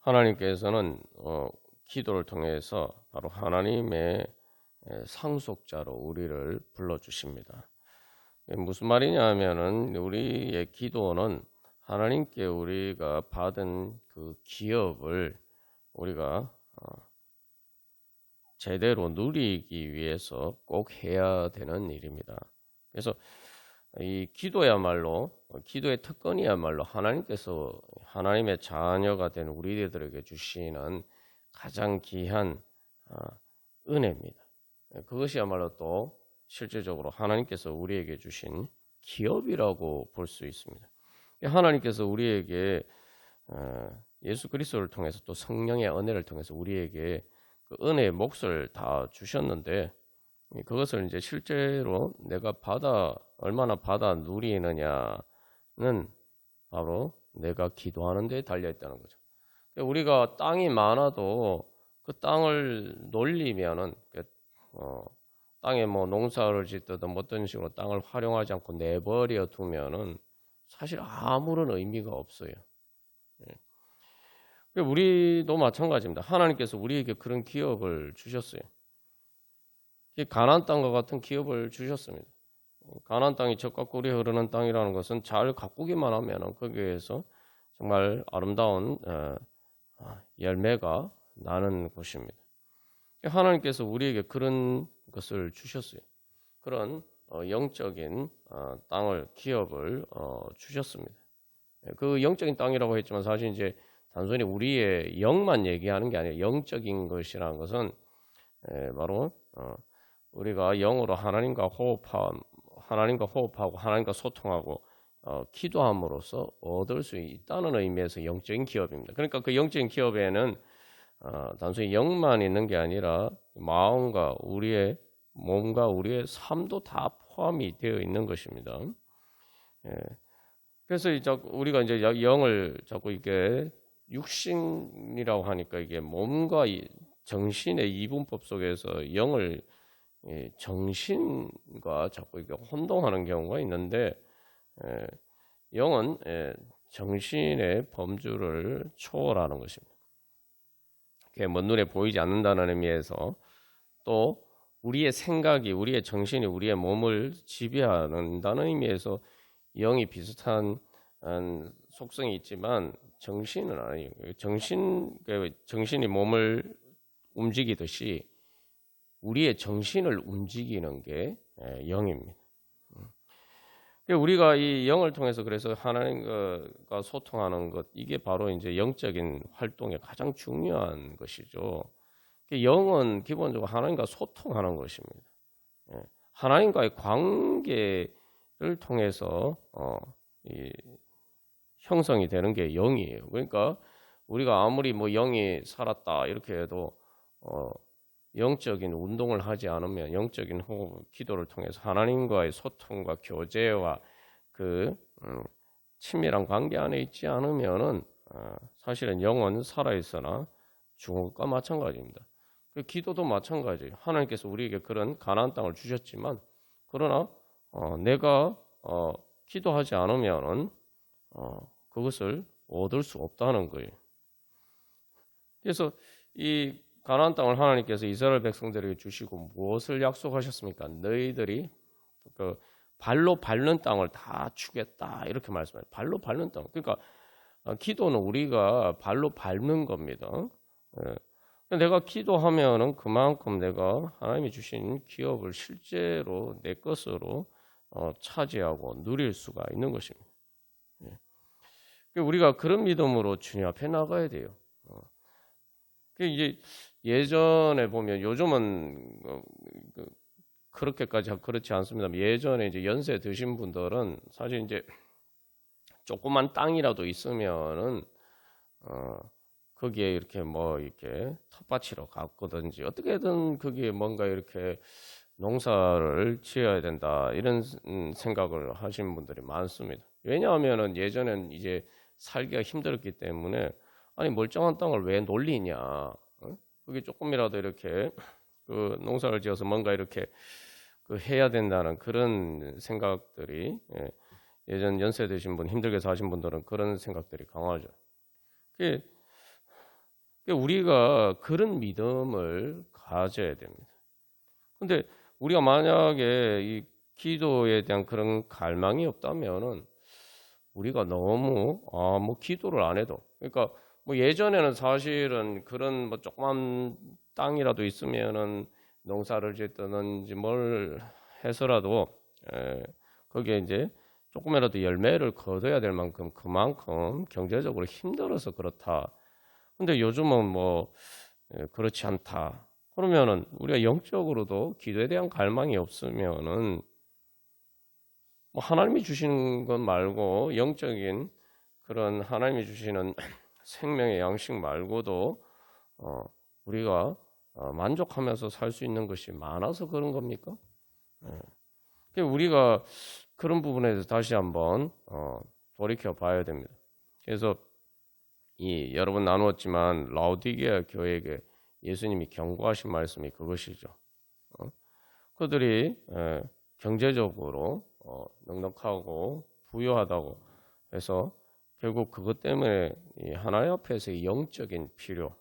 하나님께서는 기도를 통해서 바로 하나님의 상속자로 우리를 불러주십니다. 무슨 말이냐 하면은 우리의 기도는 하나님께 우리가 받은 그 기업을 우리가 제대로 누리기 위해서 꼭 해야 되는 일입니다. 그래서 이 기도야말로 기도의 특권이야말로 하나님께서 하나님의 자녀가 된 우리들에게 주시는 가장 귀한 은혜입니다. 그것이야말로 또 실제적으로 하나님께서 우리에게 주신 기업이라고 볼 수 있습니다. 하나님께서 우리에게 예수 그리스도를 통해서 또 성령의 은혜를 통해서 우리에게 그 은혜의 몫을 다 주셨는데 그것을 이제 실제로 내가 얼마나 받아 누리느냐는 바로 내가 기도하는 데 달려 있다는 거죠. 우리가 땅이 많아도 그 땅을 놀리면은 땅에 뭐 농사를 짓든 어떤 식으로 땅을 활용하지 않고 내버려 두면은 사실 아무런 의미가 없어요. 우리도 마찬가지입니다. 하나님께서 우리에게 그런 기업을 주셨어요. 가나안 땅과 같은 기업을 주셨습니다. 가나안 땅이 젖과 꿀이 흐르는 땅이라는 것은 잘 가꾸기만 하면 거기에서 정말 아름다운 열매가 나는 곳입니다. 하나님께서 우리에게 그런 것을 주셨어요. 그런 영적인 땅을 기업을 주셨습니다. 그 영적인 땅이라고 했지만 사실 이제 단순히 우리의 영만 얘기하는 게 아니라 영적인 것이라는 것은 바로 우리가 영으로 하나님과 호흡하고 하나님과 소통하고 기도함으로써 얻을 수 있다는 의미에서 영적인 기업입니다. 그러니까 그 영적인 기업에는 단순히 영만 있는 게 아니라 마음과 우리의 몸과 우리의 삶도 다 포함이 되어 있는 것입니다. 그래서 우리가 이제 영을 자꾸 이게 육신이라고 하니까 이게 몸과 정신의 이분법 속에서 영을 정신과 자꾸 이게 혼동하는 경우가 있는데 영은 정신의 범주를 초월하는 것입니다. 그게 먼 눈에 보이지 않는다는 의미에서 또 우리의 생각이 우리의 정신이 우리의 몸을 지배한다는 의미에서 영이 비슷한 속성이 있지만 정신은 아니에요. 정신이 몸을 움직이듯이 우리의 정신을 움직이는 게 영입니다. 우리가 이 영을 통해서 그래서 하나님과 소통하는 것 이게 바로 이제 영적인 활동의 가장 중요한 것이죠. 영은 기본적으로 하나님과 소통하는 것입니다. 하나님과의 관계를 통해서 형성이 되는 게 영이에요. 그러니까 우리가 아무리 뭐 영이 살았다 이렇게 해도 영적인 운동을 하지 않으면 영적인 호흡, 기도를 통해서 하나님과의 소통과 교제와 그 친밀한 관계 안에 있지 않으면은 사실은 영은 살아있으나 죽은 것과 마찬가지입니다. 그 기도도 마찬가지예요. 하나님께서 우리에게 그런 가나안 땅을 주셨지만 그러나 내가 기도하지 않으면은 그것을 얻을 수 없다는 거예요. 그래서 이 가나안 땅을 하나님께서 이스라엘 백성들에게 주시고 무엇을 약속하셨습니까? 너희들이 그 발로 밟는 땅을 다 주겠다 이렇게 말씀해요. 발로 밟는 땅. 그러니까 기도는 우리가 발로 밟는 겁니다. 내가 기도하면은 그만큼 내가 하나님이 주신 기업을 실제로 내 것으로 차지하고 누릴 수가 있는 것입니다. 우리가 그런 믿음으로 주님 앞에 나가야 돼요. 이제 예전에 보면 요즘은 그렇게까지 그렇지 않습니다. 예전에 이제 연세 드신 분들은 사실 이제 조그만 땅이라도 있으면은 거기에 이렇게 뭐 이렇게 텃밭이로 가꾸든지 어떻게든 거기에 뭔가 이렇게 농사를 지어야 된다 이런 생각을 하시는 분들이 많습니다. 왜냐하면은 예전엔 이제 살기가 힘들었기 때문에 아니 멀쩡한 땅을 왜 놀리냐? 그게 조금이라도 이렇게 그 농사를 지어서 뭔가 이렇게 그 해야 된다는 그런 생각들이 예전 연세 드신 분 힘들게 사신 분들은 그런 생각들이 강하죠. 우리가 그런 믿음을 가져야 됩니다. 근데 우리가 만약에 이 기도에 대한 그런 갈망이 없다면은 우리가 너무 뭐 기도를 안 해도, 그러니까 뭐 예전에는 사실은 그런 뭐 조그만 땅이라도 있으면은 농사를 짓든지 뭘 해서라도 거기에 이제 조금이라도 열매를 거둬야 될 만큼 그만큼 경제적으로 힘들어서 그렇다. 근데 요즘은 뭐 그렇지 않다. 그러면은 우리가 영적으로도 기도에 대한 갈망이 없으면은 뭐 하나님이 주시는 것 말고 영적인 그런 하나님이 주시는 생명의 양식 말고도 우리가 만족하면서 살 수 있는 것이 많아서 그런 겁니까? 우리가 그런 부분에 대해서 다시 한번 돌이켜 봐야 됩니다. 그래서 이 여러 번 나누었지만 라오디게아 교회에게 예수님이 경고하신 말씀이 그것이죠. 그들이 경제적으로 넉넉하고 부유하다고 해서 결국 그것 때문에 이 하나님 앞에서의 영적인 필요를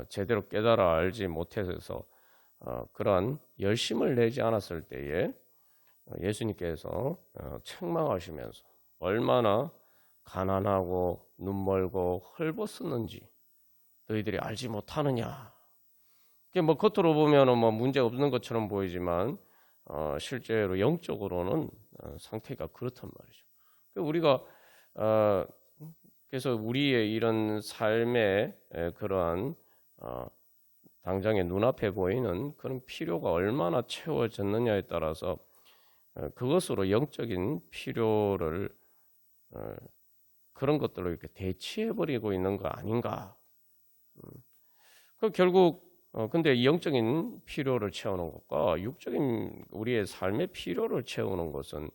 제대로 깨달아 알지 못해서 그러한 열심을 내지 않았을 때에 예수님께서 책망하시면서 얼마나 가난하고 눈멀고 헐벗었는지 너희들이 알지 못하느냐. 이게 뭐 겉으로 보면은 뭐 문제 없는 것처럼 보이지만 실제로 영적으로는 상태가 그렇단 말이죠. 우리가 그래서 우리의 이런 삶의 그러한 당장의 눈앞에 보이는 그런 필요가 얼마나 채워졌느냐에 따라서 그것으로 영적인 필요를 그런 것들로 이렇게 대치해버리고 있는 거 아닌가. 결국 근데 이 영적인 필요를 채우는 것과 육적인 우리의 삶의 필요를 채우는 것은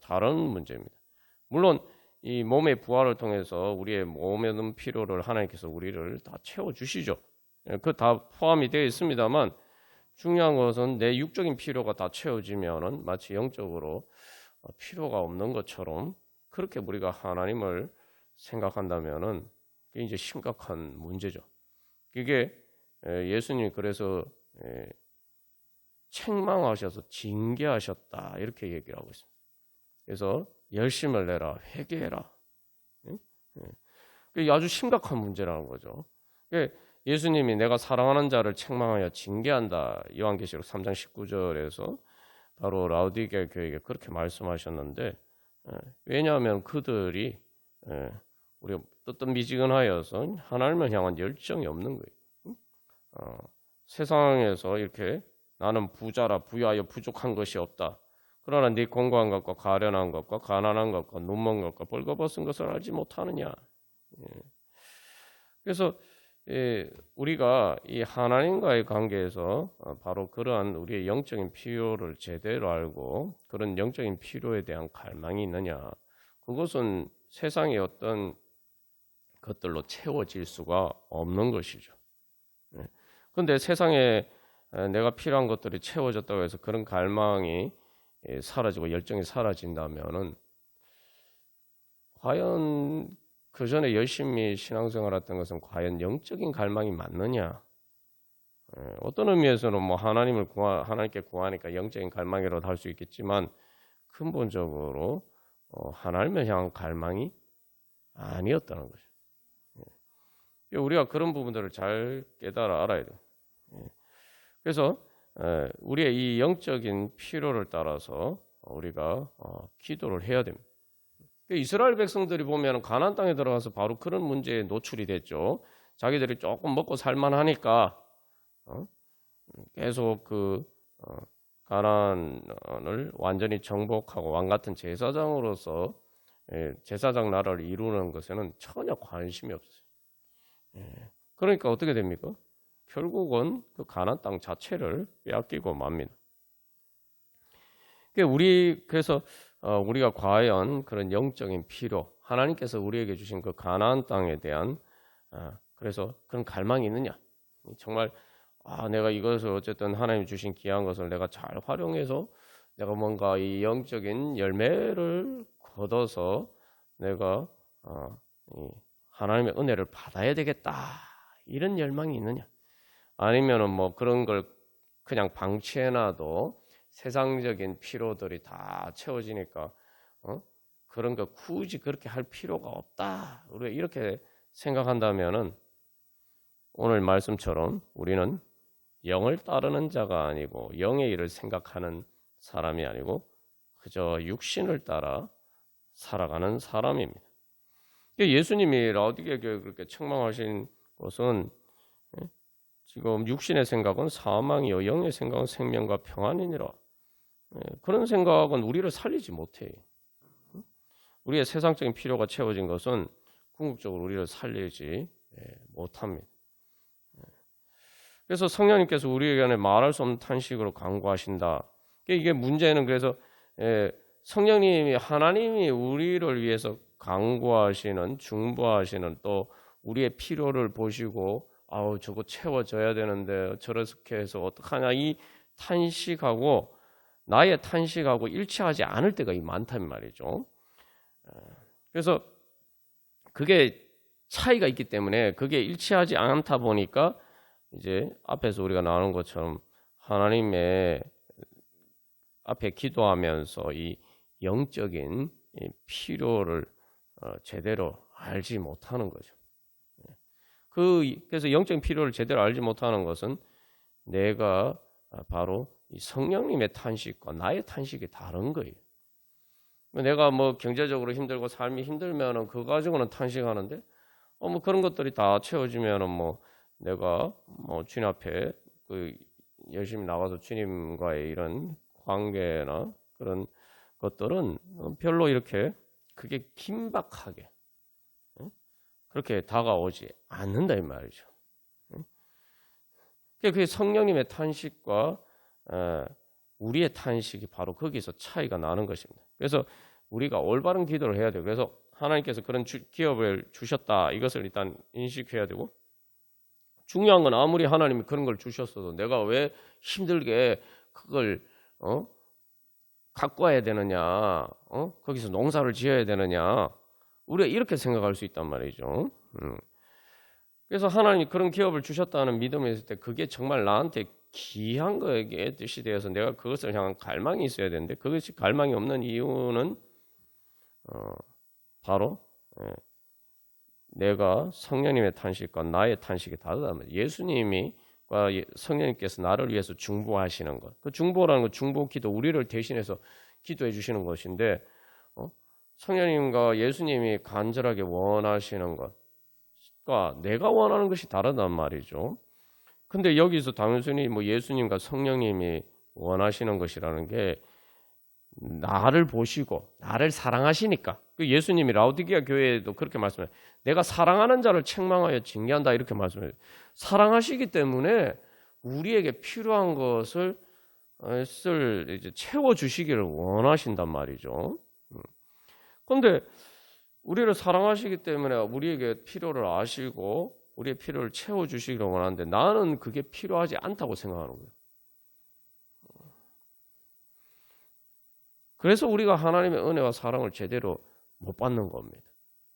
다른 문제입니다. 물론 이 몸의 부활을 통해서 우리의 몸에 있는 필요를 하나님께서 우리를 다 채워주시죠. 그 다 포함이 되어 있습니다만 중요한 것은 내 육적인 필요가 다 채워지면은 마치 영적으로 필요가 없는 것처럼 그렇게 우리가 하나님을 생각한다면은 이게 이제 심각한 문제죠. 그게 예수님이 그래서 책망하셔서 징계하셨다 이렇게 얘기를 하고 있습니다. 그래서 열심을 내라, 회개해라. 그게 아주 심각한 문제라는 거죠. 예수님이 내가 사랑하는 자를 책망하여 징계한다. 요한계시록 3장 19절에서 바로 라오디게아 교회에게 그렇게 말씀하셨는데 왜냐하면 그들이 우리가 뜨뜻미지근하여서 하나님을 향한 열정이 없는 거예요. 세상에서 이렇게 나는 부자라 부유하여 부족한 것이 없다. 그러나 네 공고한 것과 가련한 것과 가난한 것과 눈먼 것과 벌거벗은 것을 알지 못하느냐. 그래서 우리가 이 하나님과의 관계에서 바로 그러한 우리의 영적인 필요를 제대로 알고 그런 영적인 필요에 대한 갈망이 있느냐. 그것은 세상의 어떤 것들로 채워질 수가 없는 것이죠. 그런데 세상에 내가 필요한 것들이 채워졌다고 해서 그런 갈망이 사라지고 열정이 사라진다면은 과연 그 전에 열심히 신앙생활했던 것은 과연 영적인 갈망이 맞느냐? 어떤 의미에서는 뭐 하나님께 구하니까 영적인 갈망이라도 할 수 있겠지만 근본적으로 하나님을 향한 갈망이 아니었다는 거죠. 우리가 그런 부분들을 잘 깨달아 알아야 돼요. 그래서 우리의 이 영적인 필요를 따라서 우리가 기도를 해야 됩니다. 이스라엘 백성들이 보면 가나안 땅에 들어가서 바로 그런 문제에 노출이 됐죠. 자기들이 조금 먹고 살만하니까 계속 그 가나안을 완전히 정복하고 왕 같은 제사장으로서 제사장 나라를 이루는 것에는 전혀 관심이 없어요. 그러니까 어떻게 됩니까? 결국은 그 가나안 땅 자체를 빼앗기고 맙니다. 그래서 우리가 과연 그런 영적인 필요, 하나님께서 우리에게 주신 그 가나안 땅에 대한 그래서 그런 갈망이 있느냐? 정말 내가 이것을 어쨌든 하나님 주신 귀한 것을 내가 잘 활용해서 내가 뭔가 이 영적인 열매를 거둬서 내가 하나님의 은혜를 받아야 되겠다 이런 열망이 있느냐? 아니면은 뭐 그런 걸 그냥 방치해놔도 세상적인 피로들이 다 채워지니까 그런 거 굳이 그렇게 할 필요가 없다. 우리가 이렇게 생각한다면은 오늘 말씀처럼 우리는 영을 따르는 자가 아니고 영의 일을 생각하는 사람이 아니고 그저 육신을 따라 살아가는 사람입니다. 예수님이 라오디게 교회 그렇게 책망하신 것은 지금 육신의 생각은 사망이요 영의 생각은 생명과 평안이니라. 그런 생각은 우리를 살리지 못해요. 우리의 세상적인 필요가 채워진 것은 궁극적으로 우리를 살리지 못합니다. 그래서 성령님께서 우리에게 말할 수 없는 탄식으로 간구하신다. 이게 문제는 그래서 성령님이 하나님이 우리를 위해서 간구하시는 중보하시는 또 우리의 필요를 보시고 아우 저거 채워져야 되는데 저렇게 해서 어떡하냐 이 탄식하고 나의 탄식하고 일치하지 않을 때가 많단 말이죠. 그래서 그게 차이가 있기 때문에 그게 일치하지 않다 보니까 이제 앞에서 우리가 나눈 것처럼 하나님의 앞에 기도하면서 이 영적인 필요를 제대로 알지 못하는 거죠. 그래서 영적인 필요를 제대로 알지 못하는 것은 내가 바로 이 성령님의 탄식과 나의 탄식이 다른 거예요. 내가 뭐 경제적으로 힘들고 삶이 힘들면은 그 가지고는 탄식하는데 뭐 그런 것들이 다 채워지면은 뭐 내가 뭐 주님 앞에 그 열심히 나가서 주님과의 이런 관계나 그런 것들은 별로 이렇게 그게 긴박하게 그렇게 다가오지 않는다 이 말이죠. 그게 성령님의 탄식과 우리의 탄식이 바로 거기서 차이가 나는 것입니다. 그래서 우리가 올바른 기도를 해야 돼요. 그래서 하나님께서 그런 기업을 주셨다 이것을 일단 인식해야 되고 중요한 건 아무리 하나님이 그런 걸 주셨어도 내가 왜 힘들게 그걸 갖고 와야 되느냐, 거기서 농사를 지어야 되느냐, 우리가 이렇게 생각할 수 있단 말이죠. 그래서 하나님이 그런 기업을 주셨다는 믿음이 있을 때 그게 정말 나한테 귀한 거에 뜻이 되어서 내가 그것을 향한 갈망이 있어야 되는데 그것이 갈망이 없는 이유는 바로 내가 성령님의 탄식과 나의 탄식이 다르다면 예수님이 성령님께서 나를 위해서 중보하시는 것. 그 중보라는 건 중보기도 우리를 대신해서 기도해 주시는 것인데 성령님과 예수님이 간절하게 원하시는 것과 내가 원하는 것이 다르단 말이죠. 근데 여기서 단순히 뭐 예수님과 성령님이 원하시는 것이라는 게 나를 보시고 나를 사랑하시니까 그 예수님이 라오디게아 교회에도 그렇게 말씀해요. 내가 사랑하는 자를 책망하여 징계한다 이렇게 말씀해요. 사랑하시기 때문에 우리에게 필요한 것을 이제 채워주시기를 원하신단 말이죠. 그런데 우리를 사랑하시기 때문에 우리에게 필요를 아시고 우리의 필요를 채워주시기를 원하는데 나는 그게 필요하지 않다고 생각하는 거예요. 그래서 우리가 하나님의 은혜와 사랑을 제대로 못 받는 겁니다.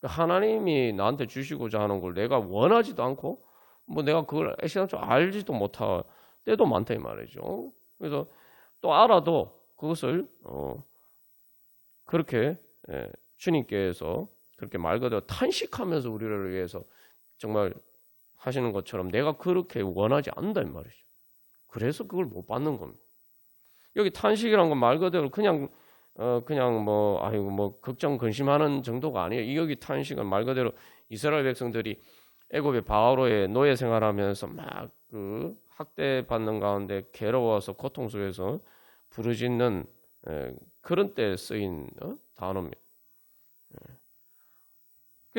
하나님이 나한테 주시고자 하는 걸 내가 원하지도 않고 뭐 내가 그걸 애시당초 알지도 못할 때도 많다 이 말이죠. 그래서 또 알아도 그것을 그렇게 주님께서 그렇게 말 그대로 탄식하면서 우리를 위해서 정말 하시는 것처럼 내가 그렇게 원하지 않는다 이 말이죠. 그래서 그걸 못 받는 겁니다. 여기 탄식이란 건 말 그대로 그냥 뭐 아이고 뭐 걱정 근심하는 정도가 아니에요. 여기 탄식은 말 그대로 이스라엘 백성들이 애굽의 바로의 노예 생활하면서 막 그 학대받는 가운데 괴로워서 고통 속에서 부르짖는 그런 때 쓰인 단어입니다.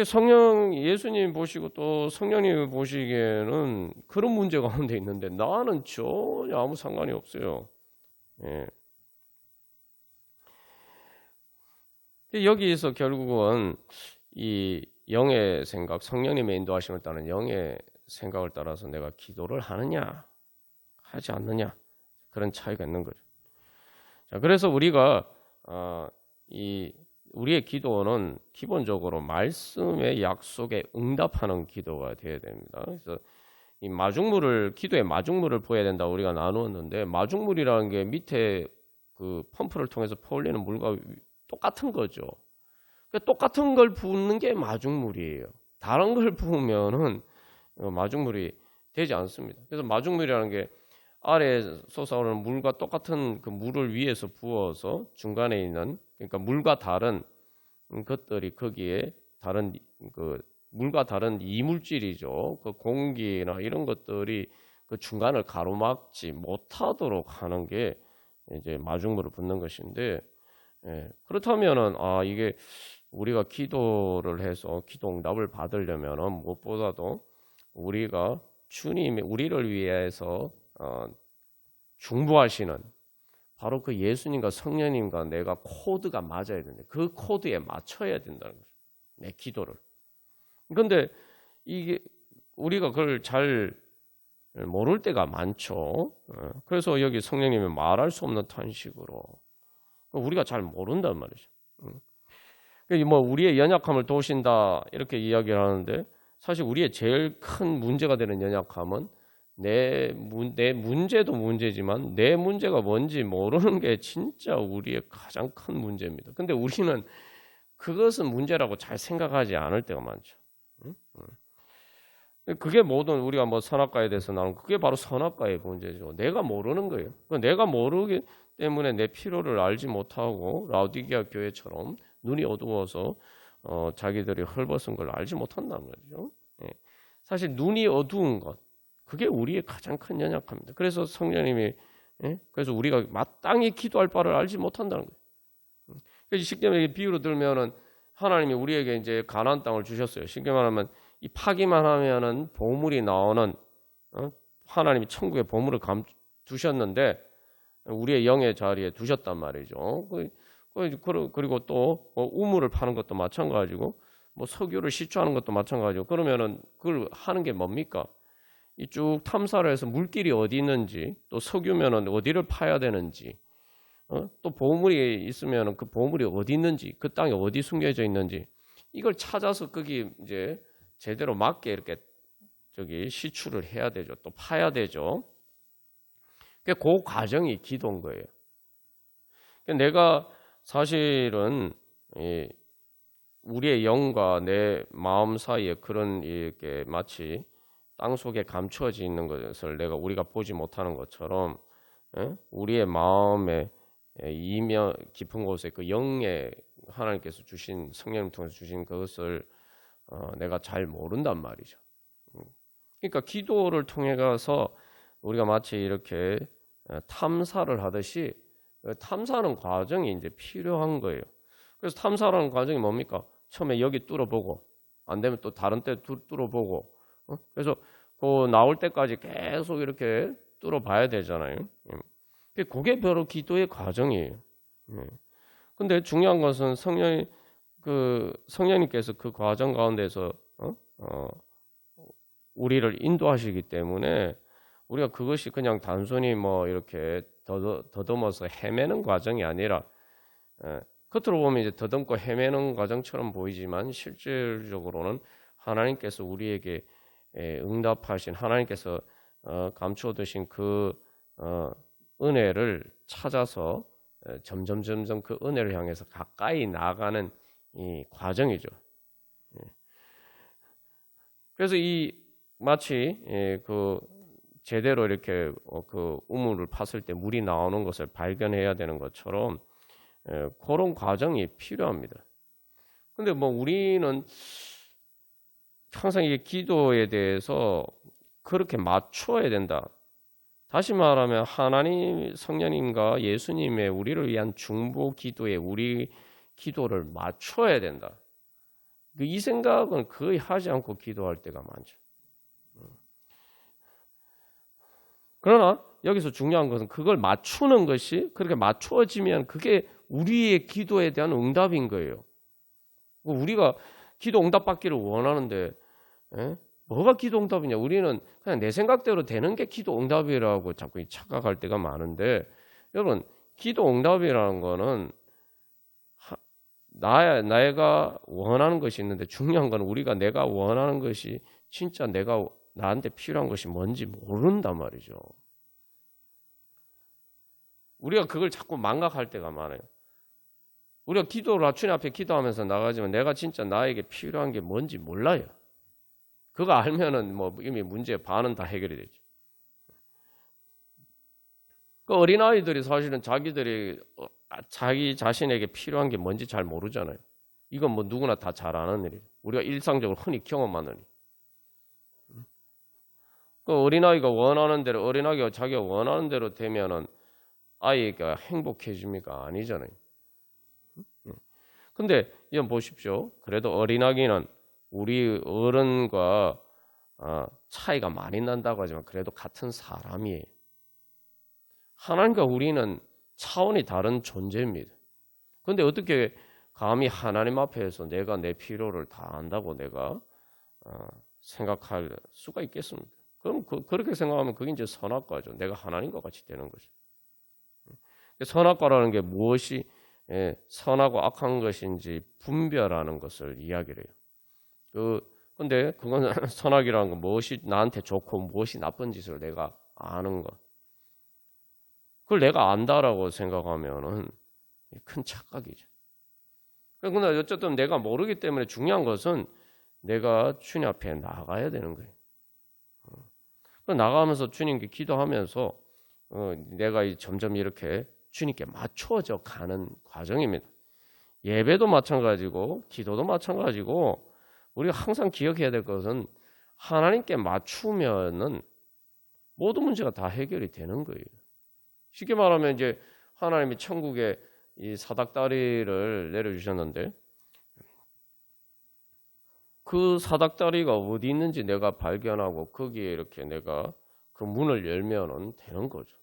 성령 예수님 보시고 또 성령님 보시기에는 그런 문제 가운데 있는데 나는 전혀 아무 상관이 없어요. 여기에서 결국은 이 영의 생각, 성령님의 인도하심을 따른 영의 생각을 따라서 내가 기도를 하느냐, 하지 않느냐 그런 차이가 있는 거죠. 자, 그래서 우리가 이 우리의 기도는 기본적으로 말씀의 약속에 응답하는 기도가 되어야 됩니다. 그래서 이 기도의 마중물을 부어야 된다 우리가 나누었는데, 마중물이라는 게 밑에 그 펌프를 통해서 퍼올리는 물과 똑같은 거죠. 그러니까 똑같은 걸 붓는 게 마중물이에요. 다른 걸 부으면은 마중물이 되지 않습니다. 그래서 마중물이라는 게 아래에 솟아오르는 물과 똑같은 그 물을 위에서 부어서 중간에 있는, 그러니까 물과 다른 것들이 거기에 물과 다른 이물질이죠. 그 공기나 이런 것들이 그 중간을 가로막지 못하도록 하는 게 이제 마중물을 붓는 것인데, 그렇다면은 이게 우리가 기도를 해서 기도 응답을 받으려면은 무엇보다도 우리가 주님이 우리를 위해서 중보하시는 바로 그 예수님과 성령님과 내가 코드가 맞아야 되는데, 그 코드에 맞춰야 된다는 거죠. 내 기도를. 그런데 이게 우리가 그걸 잘 모를 때가 많죠. 그래서 여기 성령님이 말할 수 없는 탄식으로, 우리가 잘 모른단 말이죠. 뭐 우리의 연약함을 도우신다 이렇게 이야기를 하는데, 사실 우리의 제일 큰 문제가 되는 연약함은 내 문제도 문제지만 내 문제가 뭔지 모르는 게 진짜 우리의 가장 큰 문제입니다. 근데 우리는 그것은 문제라고 잘 생각하지 않을 때가 많죠. 그게 모든 우리가 뭐 선악과에 대해서 나오는, 그게 바로 선악과의 문제죠. 내가 모르는 거예요. 내가 모르기 때문에 내 필요를 알지 못하고 라오디게아 교회처럼 눈이 어두워서 자기들이 헐벗은 걸 알지 못한단 말이죠. 사실 눈이 어두운 것, 그게 우리의 가장 큰 연약함입니다. 그래서 성령님이 그래서 우리가 마땅히 기도할 바를 알지 못한다는 거예요. 그래서 쉽게 말해 비유로 들면은 하나님이 우리에게 이제 가나안 땅을 주셨어요. 쉽게 말하면 이 파기만 하면은 보물이 나오는, 하나님이 천국에 보물을 두셨는데 우리의 영의 자리에 두셨단 말이죠. 그리고 또 우물을 파는 것도 마찬가지고, 뭐 석유를 시추하는 것도 마찬가지고, 그러면은 그걸 하는 게 뭡니까? 이 쭉 탐사를 해서 물길이 어디 있는지, 또 석유면은 어디를 파야 되는지, 또 보물이 있으면은 그 보물이 어디 있는지, 그 땅에 어디 숨겨져 있는지, 이걸 찾아서 거기 이제 제대로 맞게 이렇게 시추를 해야 되죠. 또 파야 되죠. 그 과정이 기도인 거예요. 내가 사실은 우리의 영과 내 마음 사이에 그런 이렇게 마치 땅 속에 감추어져 있는 것을 우리가 보지 못하는 것처럼, 우리의 마음에 이면 깊은 곳에 그 영에 하나님께서 주신, 성령님 통해서 주신 그것을 내가 잘 모른단 말이죠. 그러니까 기도를 통해 가서 우리가 마치 이렇게 탐사를 하듯이 탐사하는 과정이 이제 필요한 거예요. 그래서 탐사하는 과정이 뭡니까? 처음에 여기 뚫어보고, 안 되면 또 다른 데 뚫어보고, 그래서 그 나올 때까지 계속 이렇게 뚫어봐야 되잖아요. 그게 바로 기도의 과정이에요. 근데 중요한 것은 성령님께서 그 과정 가운데서 우리를 인도하시기 때문에 우리가 그것이 그냥 단순히 뭐 이렇게 더듬어서 헤매는 과정이 아니라, 겉으로 보면 이제 더듬고 헤매는 과정처럼 보이지만 실질적으로는 하나님께서 우리에게 응답하신, 하나님께서 감추어 두신 그 은혜를 찾아서 점점 그 은혜를 향해서 가까이 나아가는 이 과정이죠. 그래서 마치 그 제대로 이렇게 그 우물을 팠을 때 물이 나오는 것을 발견해야 되는 것처럼 그런 과정이 필요합니다. 근데 뭐 우리는 항상 이게 기도에 대해서 그렇게 맞춰야 된다. 다시 말하면 하나님, 성령님과 예수님의 우리를 위한 중보 기도에 우리 기도를 맞춰야 된다. 이 생각은 거의 하지 않고 기도할 때가 많죠. 그러나 여기서 중요한 것은 그걸 맞추는 것이, 그렇게 맞추어지면 그게 우리의 기도에 대한 응답인 거예요. 우리가 기도 응답 받기를 원하는데 뭐가 기도 응답이냐? 우리는 그냥 내 생각대로 되는 게 기도 응답이라고 자꾸 착각할 때가 많은데, 여러분 기도 응답이라는 거는 내가 원하는 것이 있는데 중요한 건 우리가 내가 원하는 것이 진짜 내가 나한테 필요한 것이 뭔지 모른단 말이죠. 우리가 그걸 자꾸 망각할 때가 많아요. 우리가 기도를 주님 앞에 기도하면서 나가지만 내가 진짜 나에게 필요한 게 뭔지 몰라요. 그거 알면은 뭐 이미 문제의 반은 다 해결이 되죠. 그 어린아이들이 사실은 자기들이 자기 자신에게 필요한 게 뭔지 잘 모르잖아요. 이건 뭐 누구나 다 잘 아는 일이에요. 우리가 일상적으로 흔히 경험하는 일. 그 어린아이가 원하는 대로 어린아이가 자기가 원하는 대로 되면은 아이가 행복해집니까? 아니잖아요. 근데 이건 보십시오. 그래도 어린아이는 우리 어른과 차이가 많이 난다고 하지만 그래도 같은 사람이에요. 하나님과 우리는 차원이 다른 존재입니다. 근데 어떻게 감히 하나님 앞에서 내가 내 필요를 다 안다고 내가 생각할 수가 있겠습니까? 그럼 그렇게 생각하면 그게 이제 선악과죠. 내가 하나님과 같이 되는 거죠. 선악과라는 게 무엇이 선하고 악한 것인지 분별하는 것을 이야기를 해요. 근데 그건 선악이라는 건 무엇이 나한테 좋고 무엇이 나쁜 짓을 내가 아는 것. 그걸 내가 안다라고 생각하면은 큰 착각이죠. 그러나 어쨌든 내가 모르기 때문에 중요한 것은 내가 주님 앞에 나가야 되는 거예요. 나가면서 주님께 기도하면서 내가 점점 이렇게 주님께 맞춰져 가는 과정입니다. 예배도 마찬가지고 기도도 마찬가지고 우리가 항상 기억해야 될 것은 하나님께 맞추면은 모든 문제가 다 해결이 되는 거예요. 쉽게 말하면 이제 하나님이 천국에 이 사닥다리를 내려주셨는데 그 사닥다리가 어디 있는지 내가 발견하고 거기에 이렇게 내가 그 문을 열면은 되는 거죠.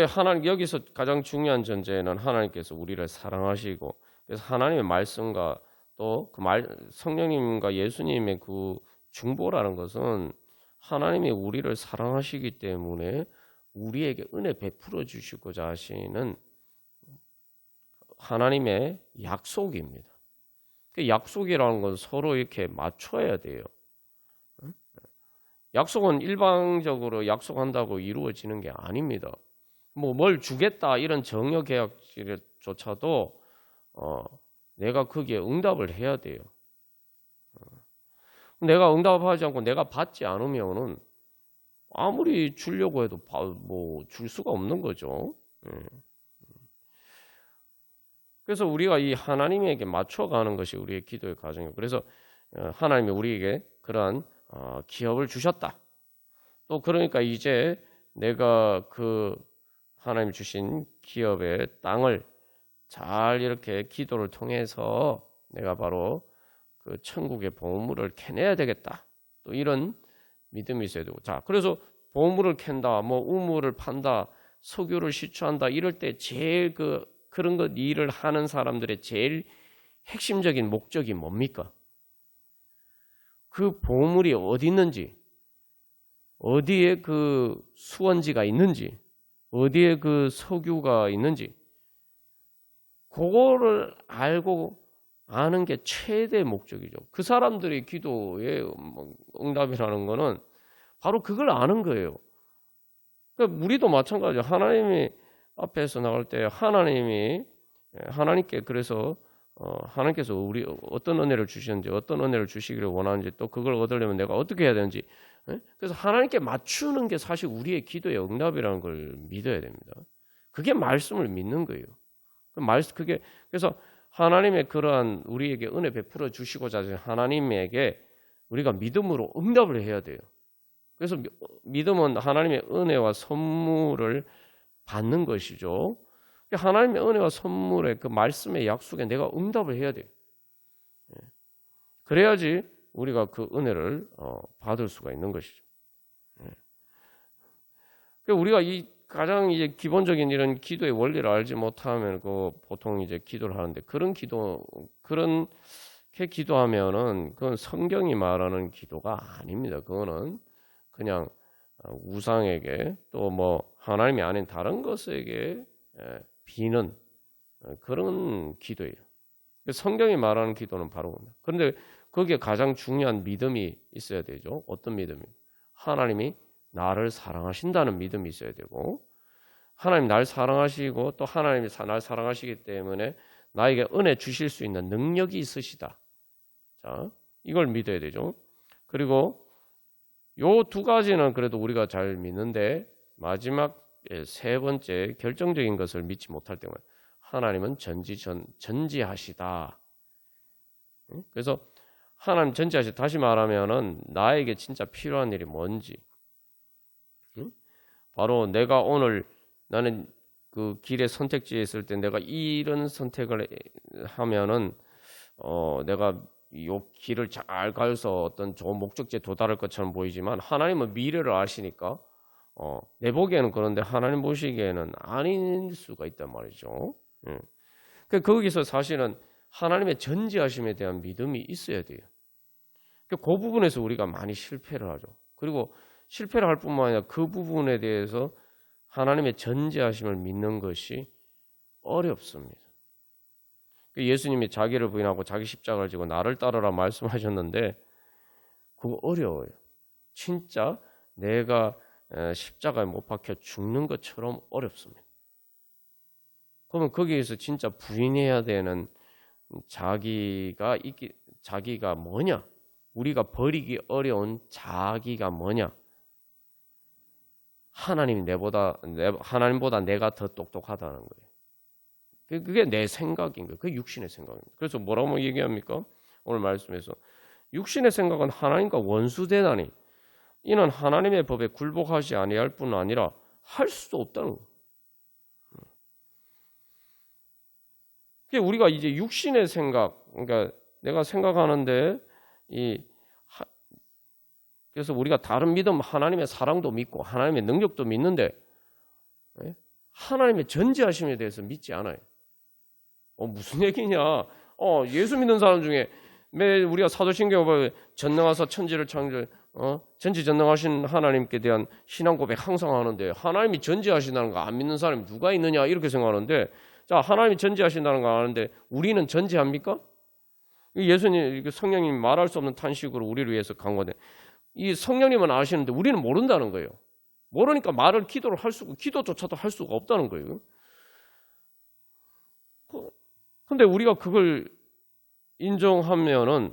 하나님 여기서 가장 중요한 전제는 하나님께서 우리를 사랑하시고 그래서 하나님의 말씀과 또 그 성령님과 예수님의 그 중보라는 것은 하나님이 우리를 사랑하시기 때문에 우리에게 은혜 베풀어 주시고자 하시는 하나님의 약속입니다. 그 약속이라는 건 서로 이렇게 맞춰야 돼요. 약속은 일방적으로 약속한다고 이루어지는 게 아닙니다. 뭐 뭘 주겠다 이런 정여 계약조차도 내가 거기에 응답을 해야 돼요. 내가 응답하지 않고 내가 받지 않으면은 아무리 주려고 해도 뭐 줄 수가 없는 거죠. 그래서 우리가 이 하나님에게 맞춰가는 것이 우리의 기도의 과정이에요. 그래서 하나님이 우리에게 그러한 기업을 주셨다. 또 그러니까 이제 내가 그 하나님 주신 기업의 땅을 잘 이렇게 기도를 통해서 내가 바로 그 천국의 보물을 캐내야 되겠다. 또 이런 믿음이 있어야 되고. 자, 그래서 보물을 캔다, 뭐 우물을 판다, 석유를 시추한다 이럴 때 제일 그런 것 일을 하는 사람들의 제일 핵심적인 목적이 뭡니까? 그 보물이 어디 있는지, 어디에 그 수원지가 있는지, 어디에 그 석유가 있는지 그거를 알고 아는 게 최대 목적이죠. 그 사람들의 기도의 응답이라는 거는 바로 그걸 아는 거예요. 그러니까 우리도 마찬가지예요. 하나님이 앞에서 나갈 때 하나님께 그래서 하나님께서 우리 어떤 은혜를 주시는지 어떤 은혜를 주시기를 원하는지 또 그걸 얻으려면 내가 어떻게 해야 되는지 그래서 하나님께 맞추는 게 사실 우리의 기도의 응답이라는 걸 믿어야 됩니다. 그게 말씀을 믿는 거예요. 그래서 하나님의 그러한 우리에게 은혜 베풀어 주시고자 하신 하나님에게 우리가 믿음으로 응답을 해야 돼요. 그래서 믿음은 하나님의 은혜와 선물을 받는 것이죠. 하나님의 은혜와 선물의 그 말씀의 약속에 내가 응답을 해야 돼요. 그래야지 우리가 그 은혜를 받을 수가 있는 것이죠. 우리가 이 가장 이제 기본적인 이런 기도의 원리를 알지 못하면 보통 이제 기도를 하는데 그렇게 기도하면은 그건 성경이 말하는 기도가 아닙니다. 그거는 그냥 우상에게 또 뭐 하나님이 아닌 다른 것에게 비는 그런 기도예요. 성경이 말하는 기도는 바로 그겁니다. 그런데 거기에 가장 중요한 믿음이 있어야 되죠. 어떤 믿음이? 하나님이 나를 사랑하신다는 믿음이 있어야 되고, 하나님 날 사랑하시고 또 하나님이 날 사랑하시기 때문에 나에게 은혜 주실 수 있는 능력이 있으시다. 자, 이걸 믿어야 되죠. 그리고 요 두 가지는 그래도 우리가 잘 믿는데, 마지막 세 번째 결정적인 것을 믿지 못할 때는 하나님은 전지하시다. 그래서 하나님 전지하시다. 다시 말하면은 나에게 진짜 필요한 일이 뭔지, 바로 내가 오늘 나는 그 길의 선택지에 있을 때 내가 이런 선택을 하면은 내가 이 길을 잘 가서 어떤 좋은 목적지에 도달할 것처럼 보이지만, 하나님은 미래를 아시니까 내 보기에는 그런데 하나님 보시기에는 아닐 수가 있단 말이죠. 그 거기서 사실은 하나님의 전지하심에 대한 믿음이 있어야 돼요. 그 부분에서 우리가 많이 실패를 하죠. 그리고 실패를 할 뿐만 아니라 그 부분에 대해서 하나님의 전지하심을 믿는 것이 어렵습니다. 예수님이 자기를 부인하고 자기 십자가를 지고 나를 따르라 말씀하셨는데 그거 어려워요. 진짜 내가 십자가에 못 박혀 죽는 것처럼 어렵습니다. 그러면 거기에서 진짜 부인해야 되는 자기가 뭐냐? 우리가 버리기 어려운 자기가 뭐냐? 하나님보다 내가 더 똑똑하다는 거예요. 그게 내 생각인 거예요. 그게 육신의 생각입니다. 그래서 뭐라고 얘기합니까? 오늘 말씀에서 육신의 생각은 하나님과 원수되나니 이는 하나님의 법에 굴복하지 아니할 뿐 아니라 할 수도 없다는 거예요. 우리가 이제 육신의 생각, 그러니까 내가 생각하는데 그래서 우리가 다른 믿음, 하나님의 사랑도 믿고 하나님의 능력도 믿는데 하나님의 전지하심에 대해서 믿지 않아요. 무슨 얘기냐? 예수 믿는 사람 중에 우리가 사도신경 보면 전능하사 천지를 창조, 전지전능하신 하나님께 대한 신앙 고백 항상 하는데, 하나님이 전지하신다는 거 안 믿는 사람이 누가 있느냐 이렇게 생각하는데, 자, 하나님이 전지하신다는 거 아는데 우리는 전지합니까? 예수님, 성령님이 말할 수 없는 탄식으로 우리를 위해서 간거데, 이 성령님은 아시는데 우리는 모른다는 거예요. 모르니까 기도를 할 수가, 기도조차도 할 수가 없다는 거예요. 근데 우리가 그걸 인정하면은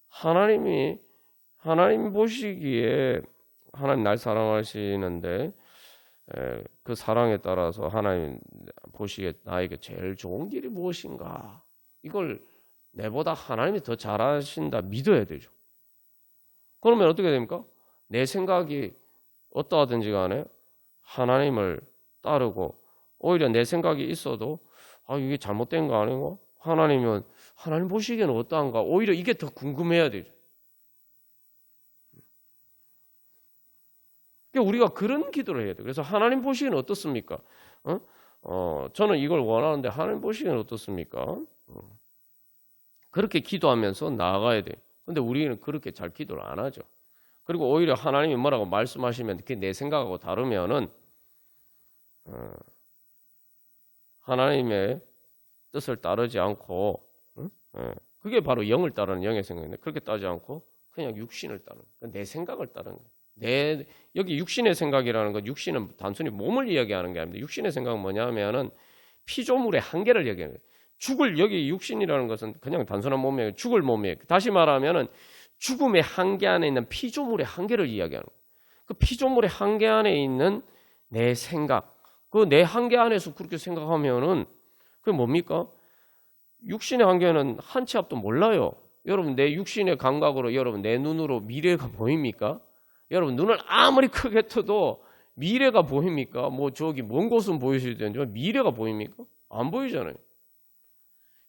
하나님 보시기에 하나님 날 사랑하시는데 그 사랑에 따라서 하나님 보시기에 나에게 제일 좋은 길이 무엇인가? 이걸 내보다 하나님이 더 잘하신다 믿어야 되죠. 그러면 어떻게 됩니까? 내 생각이 어떠하든지 간에 하나님을 따르고, 오히려 내 생각이 있어도 이게 잘못된 거 아니고 하나님 보시기에는 어떠한가? 오히려 이게 더 궁금해야 되죠. 우리가 그런 기도를 해야 돼요. 그래서 하나님 보시기에는 어떻습니까? 저는 이걸 원하는데 하나님 보시기에는 어떻습니까? 그렇게 기도하면서 나아가야 돼요. 근데 우리는 그렇게 잘 기도를 안 하죠. 그리고 오히려 하나님이 뭐라고 말씀하시면 그게 내 생각하고 다르면은 하나님의 뜻을 따르지 않고, 그게 바로 영을 따르는 영의 생각인데, 그렇게 따르지 않고 그냥 육신을 따르는 거예요. 내 생각을 따르는 거예요. 여기 육신의 생각이라는 건, 육신은 단순히 몸을 이야기하는 게 아닙니다. 육신의 생각은 뭐냐면은 피조물의 한계를 얘기하는 거예요. 여기 육신이라는 것은 그냥 단순한 몸이에요. 죽을 몸이에요. 다시 말하면은 죽음의 한계 안에 있는 피조물의 한계를 이야기하는 거예요. 그 피조물의 한계 안에 있는 내 생각, 그 내 한계 안에서 그렇게 생각하면은 그게 뭡니까? 육신의 한계는 한 치 앞도 몰라요. 여러분, 내 육신의 감각으로, 여러분 내 눈으로 미래가 보입니까? 여러분, 눈을 아무리 크게 떠도 미래가 보입니까? 저기 먼 곳은 보이실 텐데 미래가 보입니까? 안 보이잖아요.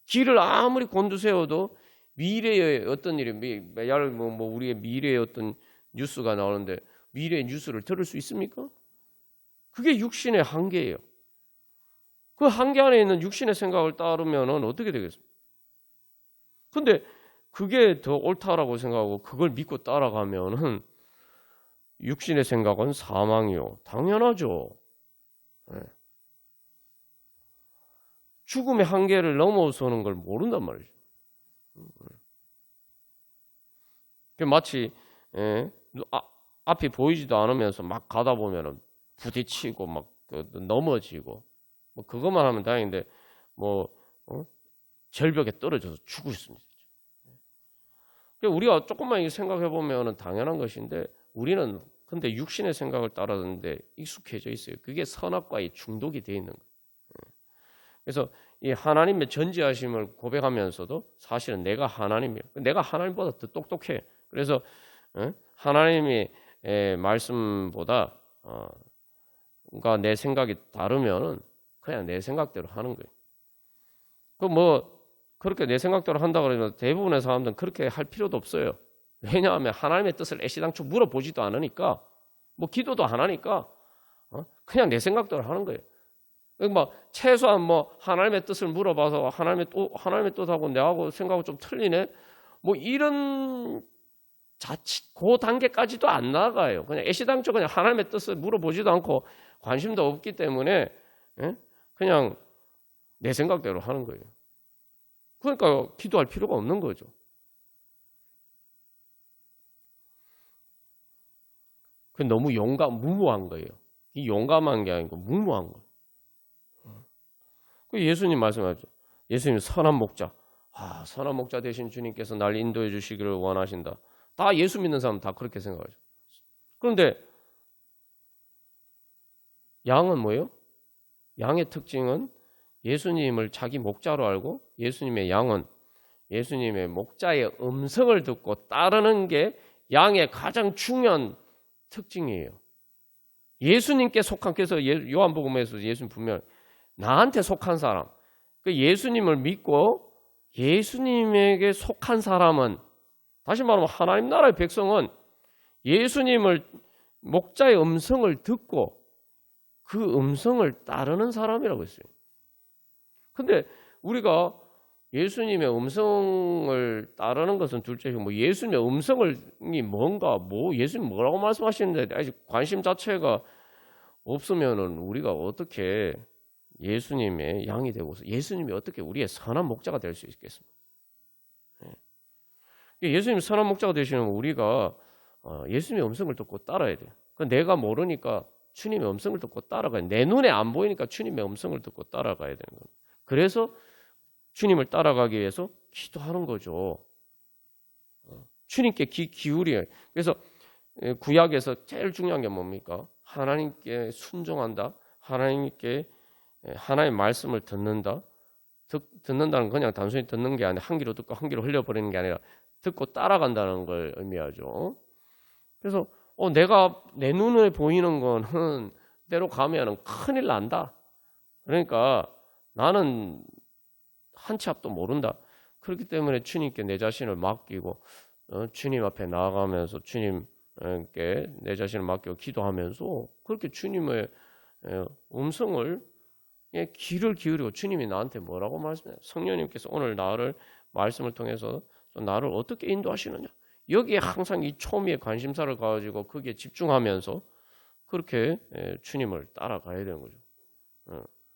길을 아무리 곤두세워도 미래의 어떤 일이, 우리의 미래의 어떤 뉴스가 나오는데 미래의 뉴스를 들을 수 있습니까? 그게 육신의 한계예요. 그 한계 안에 있는 육신의 생각을 따르면 어떻게 되겠습니까? 근데 그게 더 옳다라고 생각하고 그걸 믿고 따라가면은 육신의 생각은 사망이요. 당연하죠. 네. 죽음의 한계를 넘어서는 걸 모른단 말이죠. 마치 앞이 보이지도 않으면서 막 가다 보면은 부딪히고 막 넘어지고 뭐 그것만 하면 다행인데 뭐 절벽에 떨어져서 죽을 수는 있죠. 그러니까 우리가 조금만 생각해 보면은 당연한 것인데 우리는 근데 육신의 생각을 따르는데 익숙해져 있어요. 그게 선악과의 중독이 되어 있는 거예요. 그래서 이 하나님의 전지하심을 고백하면서도 사실은 내가 하나님이에요. 내가 하나님보다 더 똑똑해. 그래서 하나님의 말씀보다 내 생각이 다르면은 그냥 내 생각대로 하는 거예요. 그 뭐 그렇게 내 생각대로 한다 그러면 대부분의 사람들은 그렇게 할 필요도 없어요. 왜냐하면 하나님의 뜻을 애시당초 물어보지도 않으니까 뭐 기도도 안 하니까 그냥 내 생각대로 하는 거예요. 뭐 최소한 뭐 하나님의 뜻을 물어봐서 하나님의 뜻하고 내하고 생각하고 좀 틀리네. 뭐 이런 그 단계까지도 안 나가요. 그냥 애시당초 그냥 하나님의 뜻을 물어보지도 않고 관심도 없기 때문에 그냥 내 생각대로 하는 거예요. 그러니까 기도할 필요가 없는 거죠. 그 너무 무모한 거예요. 이 용감한 게 아니고 무모한 거예요. 그 예수님 말씀하죠. 예수님 선한 목자. 선한 목자 되신 주님께서 날 인도해 주시기를 원하신다. 다 예수 믿는 사람 다 그렇게 생각하죠. 그런데 양은 뭐예요? 양의 특징은 예수님을 자기 목자로 알고 예수님의 양은 예수님의 목자의 음성을 듣고 따르는 게 양의 가장 중요한 특징이에요. 예수님께 속한, 그래서 요한복음에서 예수님 분명 나한테 속한 사람, 그 예수님을 믿고 예수님에게 속한 사람은, 다시 말하면 하나님 나라의 백성은 예수님을 목자의 음성을 듣고 그 음성을 따르는 사람이라고 했어요. 근데 우리가 예수님의 음성을 따르는 것은 둘째고 뭐 예수님의 음성이 뭔가 예수님 뭐라고 말씀하시는데 아직 관심 자체가 없으면은 우리가 어떻게 예수님의 양이 되고서 예수님이 어떻게 우리의 선한 목자가 될 수 있겠습니까? 예수님 선한 목자가 되시면 우리가 예수님의 음성을 듣고 따라야 돼요. 내가 모르니까 주님의 음성을 듣고 따라가야 돼. 내 눈에 안 보이니까 주님의 음성을 듣고 따라가야 되는 거예요. 그래서 주님을 따라가기 위해서 기도하는 거죠. 주님께 기울여요. 그래서 구약에서 제일 중요한 게 뭡니까? 하나님께 순종한다. 하나님께 하나님의 말씀을 듣는다. 듣는다는 건 그냥 단순히 듣는 게 아니라 한 귀로 듣고 한 귀로 흘려버리는 게 아니라 듣고 따라간다는 걸 의미하죠. 그래서 내가 내 눈에 보이는 거는 때로 가면 큰일 난다. 그러니까 나는 한 치 앞도 모른다. 그렇기 때문에 주님께 내 자신을 맡기고 주님 앞에 나아가면서 주님께 내 자신을 맡기고 기도하면서 그렇게 주님의 음성을 귀를 기울이고 주님이 나한테 뭐라고 말씀해요? 성령님께서 오늘 나를 말씀을 통해서 또 나를 어떻게 인도하시느냐? 여기에 항상 이 초미의 관심사를 가지고 거기에 집중하면서 그렇게 주님을 따라가야 되는 거죠.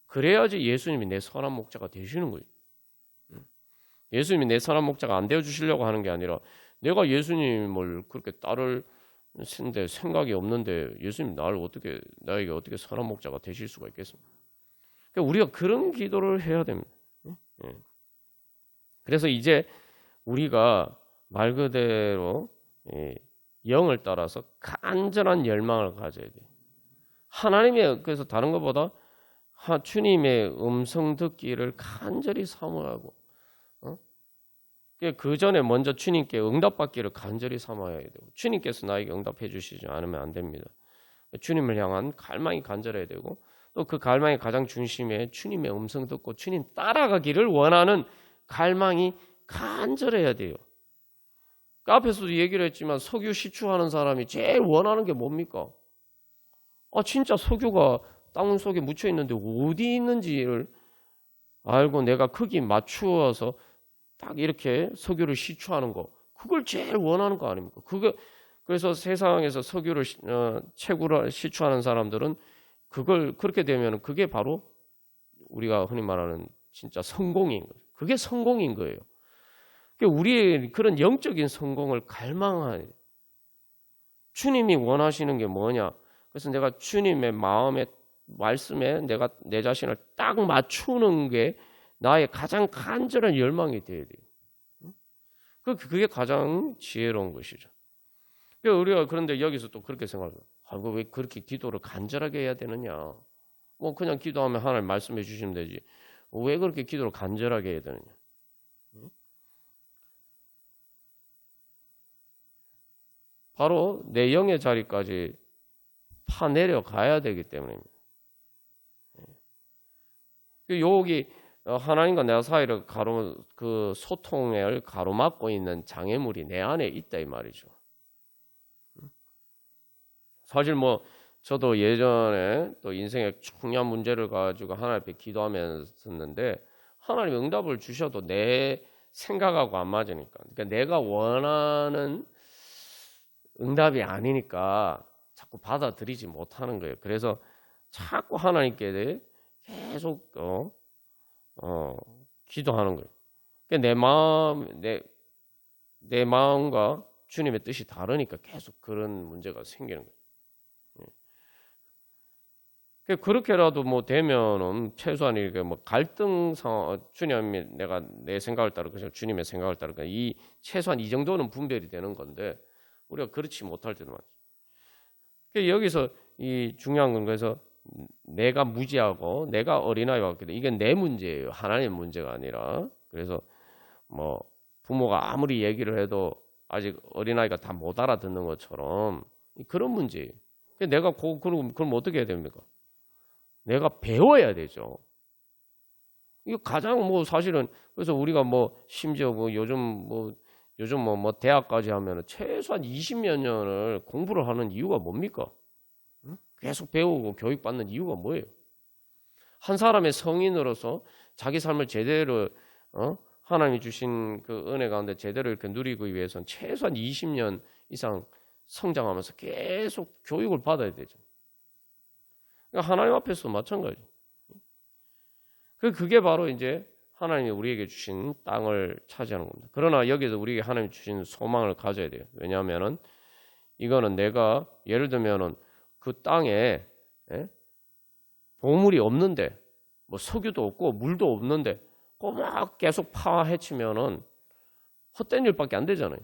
그래야지 예수님이 내 선한 목자가 되시는 거죠. 예수님이 내 선한 목자가 안 되어 주시려고 하는 게 아니라 내가 예수님을 그렇게 따를 생각이 없는데 예수님 나에게 어떻게 선한 목자가 되실 수가 있겠습니까? 그러니까 우리가 그런 기도를 해야 됩니다. 그래서 이제 우리가 말 그대로 영을 따라서 간절한 열망을 가져야 돼요. 하나님의, 그래서 다른 것보다 주님의 음성 듣기를 간절히 사모하고 그 전에 먼저 주님께 응답받기를 간절히 사모해야 되고 주님께서 나에게 응답해 주시지 않으면 안 됩니다. 주님을 향한 갈망이 간절해야 되고 또 그 갈망의 가장 중심에 주님의 음성 듣고 주님 따라가기를 원하는 갈망이 간절해야 돼요. 그 앞에서도 얘기를 했지만 석유 시추하는 사람이 제일 원하는 게 뭡니까? 진짜 석유가 땅 속에 묻혀 있는데 어디 있는지를 알고 내가 거기 맞추어서 딱 이렇게 석유를 시추하는 거, 그걸 제일 원하는 거 아닙니까? 그래서 세상에서 석유를 채굴 시추하는 사람들은 그걸 그렇게 되면 그게 바로 우리가 흔히 말하는 진짜 성공인 거예요. 그게 성공인 거예요. 우리의 그런 영적인 성공을 갈망하는 주님이 원하시는 게 뭐냐? 그래서 내가 주님의 마음에 말씀에 내가 내 자신을 딱 맞추는 게 나의 가장 간절한 열망이 돼야 돼요. 그게 가장 지혜로운 것이죠. 우리가 그런데 여기서 또 그렇게 생각해요. 왜 그렇게 기도를 간절하게 해야 되느냐? 뭐 그냥 기도하면 하나님 말씀해 주시면 되지. 왜 그렇게 기도를 간절하게 해야 되느냐? 바로 내 영의 자리까지 파내려 가야 되기 때문입니다. 여기 하나님과 내 사이를 그 소통을 가로막고 있는 장애물이 내 안에 있다 이 말이죠. 사실 뭐 저도 예전에 또 인생의 중요한 문제를 가지고 하나님 앞에 기도하면서는데 하나님 응답을 주셔도 내 생각하고 안 맞으니까, 그러니까 내가 원하는 응답이 아니니까 자꾸 받아들이지 못하는 거예요. 그래서 자꾸 하나님께 계속 기도하는 거예요. 그러니까 내 마음과 주님의 뜻이 다르니까 계속 그런 문제가 생기는 거예요. 그렇게라도 뭐 되면은 최소한 이렇게 뭐 갈등 상황, 주님이 내가 내 생각을 따르고 주님의 생각을 따르고 이 최소한 이 정도는 분별이 되는 건데 우리가 그렇지 못할 때도 많죠. 여기서 이 중요한 건 그래서 내가 무지하고 내가 어린아이와 같기도 이게 내 문제예요. 하나님의 문제가 아니라. 그래서 뭐 부모가 아무리 얘기를 해도 아직 어린아이가 다 못 알아듣는 것처럼 그런 문제예요. 내가 그럼 어떻게 해야 됩니까? 내가 배워야 되죠. 이거 가장 뭐 사실은 그래서 우리가 뭐 심지어 뭐 요즘 뭐 대학까지 하면은 최소한 20몇 년을 공부를 하는 이유가 뭡니까? 계속 배우고 교육받는 이유가 뭐예요? 한 사람의 성인으로서 자기 삶을 제대로 하나님이 주신 그 은혜 가운데 제대로 이렇게 누리기 위해서는 최소한 20년 이상 성장하면서 계속 교육을 받아야 되죠. 그러니까 하나님 앞에서 마찬가지. 그게 바로 이제 하나님이 우리에게 주신 땅을 차지하는 겁니다. 그러나 여기서 우리에게 하나님이 주신 소망을 가져야 돼요. 왜냐하면은 이거는 내가 예를 들면은 그 땅에 보물이 없는데 뭐 석유도 없고 물도 없는데 꼬막 계속 파헤치면은 헛된 일밖에 안 되잖아요.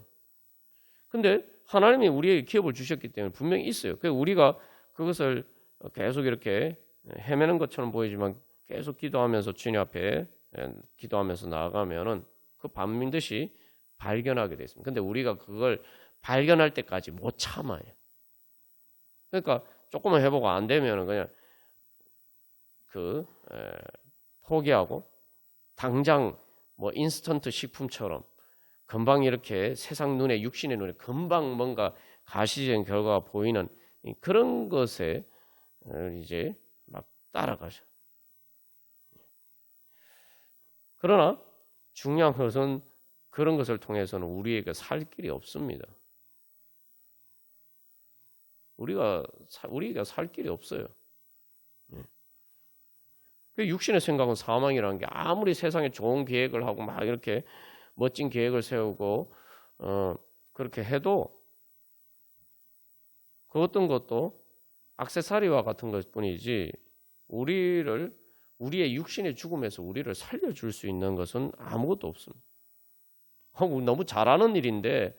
근데 하나님이 우리에게 기업을 주셨기 때문에 분명히 있어요. 그래서 우리가 그것을 계속 이렇게 헤매는 것처럼 보이지만 계속 기도하면서 주님 앞에 기도하면서 나아가면은 그 반드시 발견하게 되어 있습니다. 근데 우리가 그걸 발견할 때까지 못 참아요. 그러니까 조금만 해보고 안 되면은 그냥 포기하고 당장 뭐 인스턴트 식품처럼 금방 이렇게 세상 눈에 육신의 눈에 금방 뭔가 가시적인 결과가 보이는 그런 것에 이제 막 따라가죠. 그러나 중요한 것은 그런 것을 통해서는 우리에게 살 길이 없습니다. 우리가 살 길이 없어요. 그 육신의 생각은 사망이라는 게 아무리 세상에 좋은 계획을 하고 막 이렇게 멋진 계획을 세우고 그렇게 해도 그 어떤 것도 액세서리와 같은 것뿐이지 우리의 육신의 죽음에서 우리를 살려줄 수 있는 것은 아무것도 없습니다. 너무 잘하는 일인데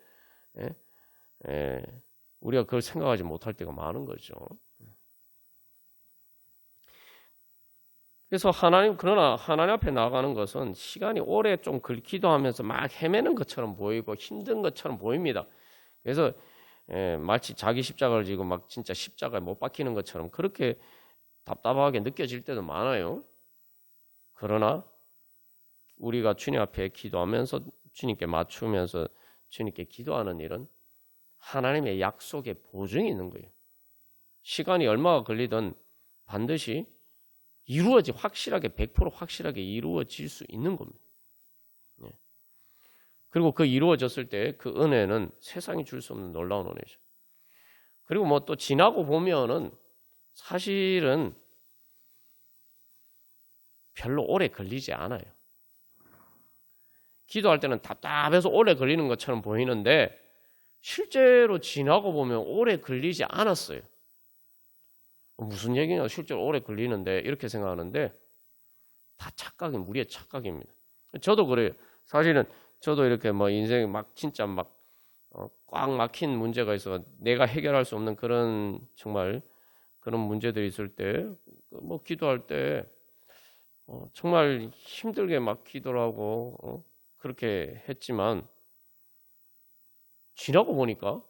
우리가 그걸 생각하지 못할 때가 많은 거죠. 그래서 그러나 하나님 앞에 나가는 것은 시간이 오래 좀 기도하면서 막 헤매는 것처럼 보이고 힘든 것처럼 보입니다. 그래서 마치 자기 십자가를 지고 막 진짜 십자가에 못 박히는 것처럼 그렇게 답답하게 느껴질 때도 많아요. 그러나 우리가 주님 앞에 기도하면서 주님께 맞추면서 주님께 기도하는 일은 하나님의 약속의 보증이 있는 거예요. 시간이 얼마가 걸리든 반드시 확실하게 100% 확실하게 이루어질 수 있는 겁니다. 그리고 그 이루어졌을 때 그 은혜는 세상이 줄 수 없는 놀라운 은혜죠. 그리고 뭐 또 지나고 보면은 사실은 별로 오래 걸리지 않아요. 기도할 때는 답답해서 오래 걸리는 것처럼 보이는데 실제로 지나고 보면 오래 걸리지 않았어요. 무슨 얘기냐, 실제로 오래 걸리는데 이렇게 생각하는데 다 우리의 착각입니다. 저도 그래요. 사실은 저도 이렇게 뭐 인생에 막 진짜 막 꽉 막힌 문제가 있어 내가 해결할 수 없는 그런 정말 그런 문제들이 있을 때 뭐 기도할 때 정말 힘들게 막 기도를 하고 그렇게 했지만 지나고 보니까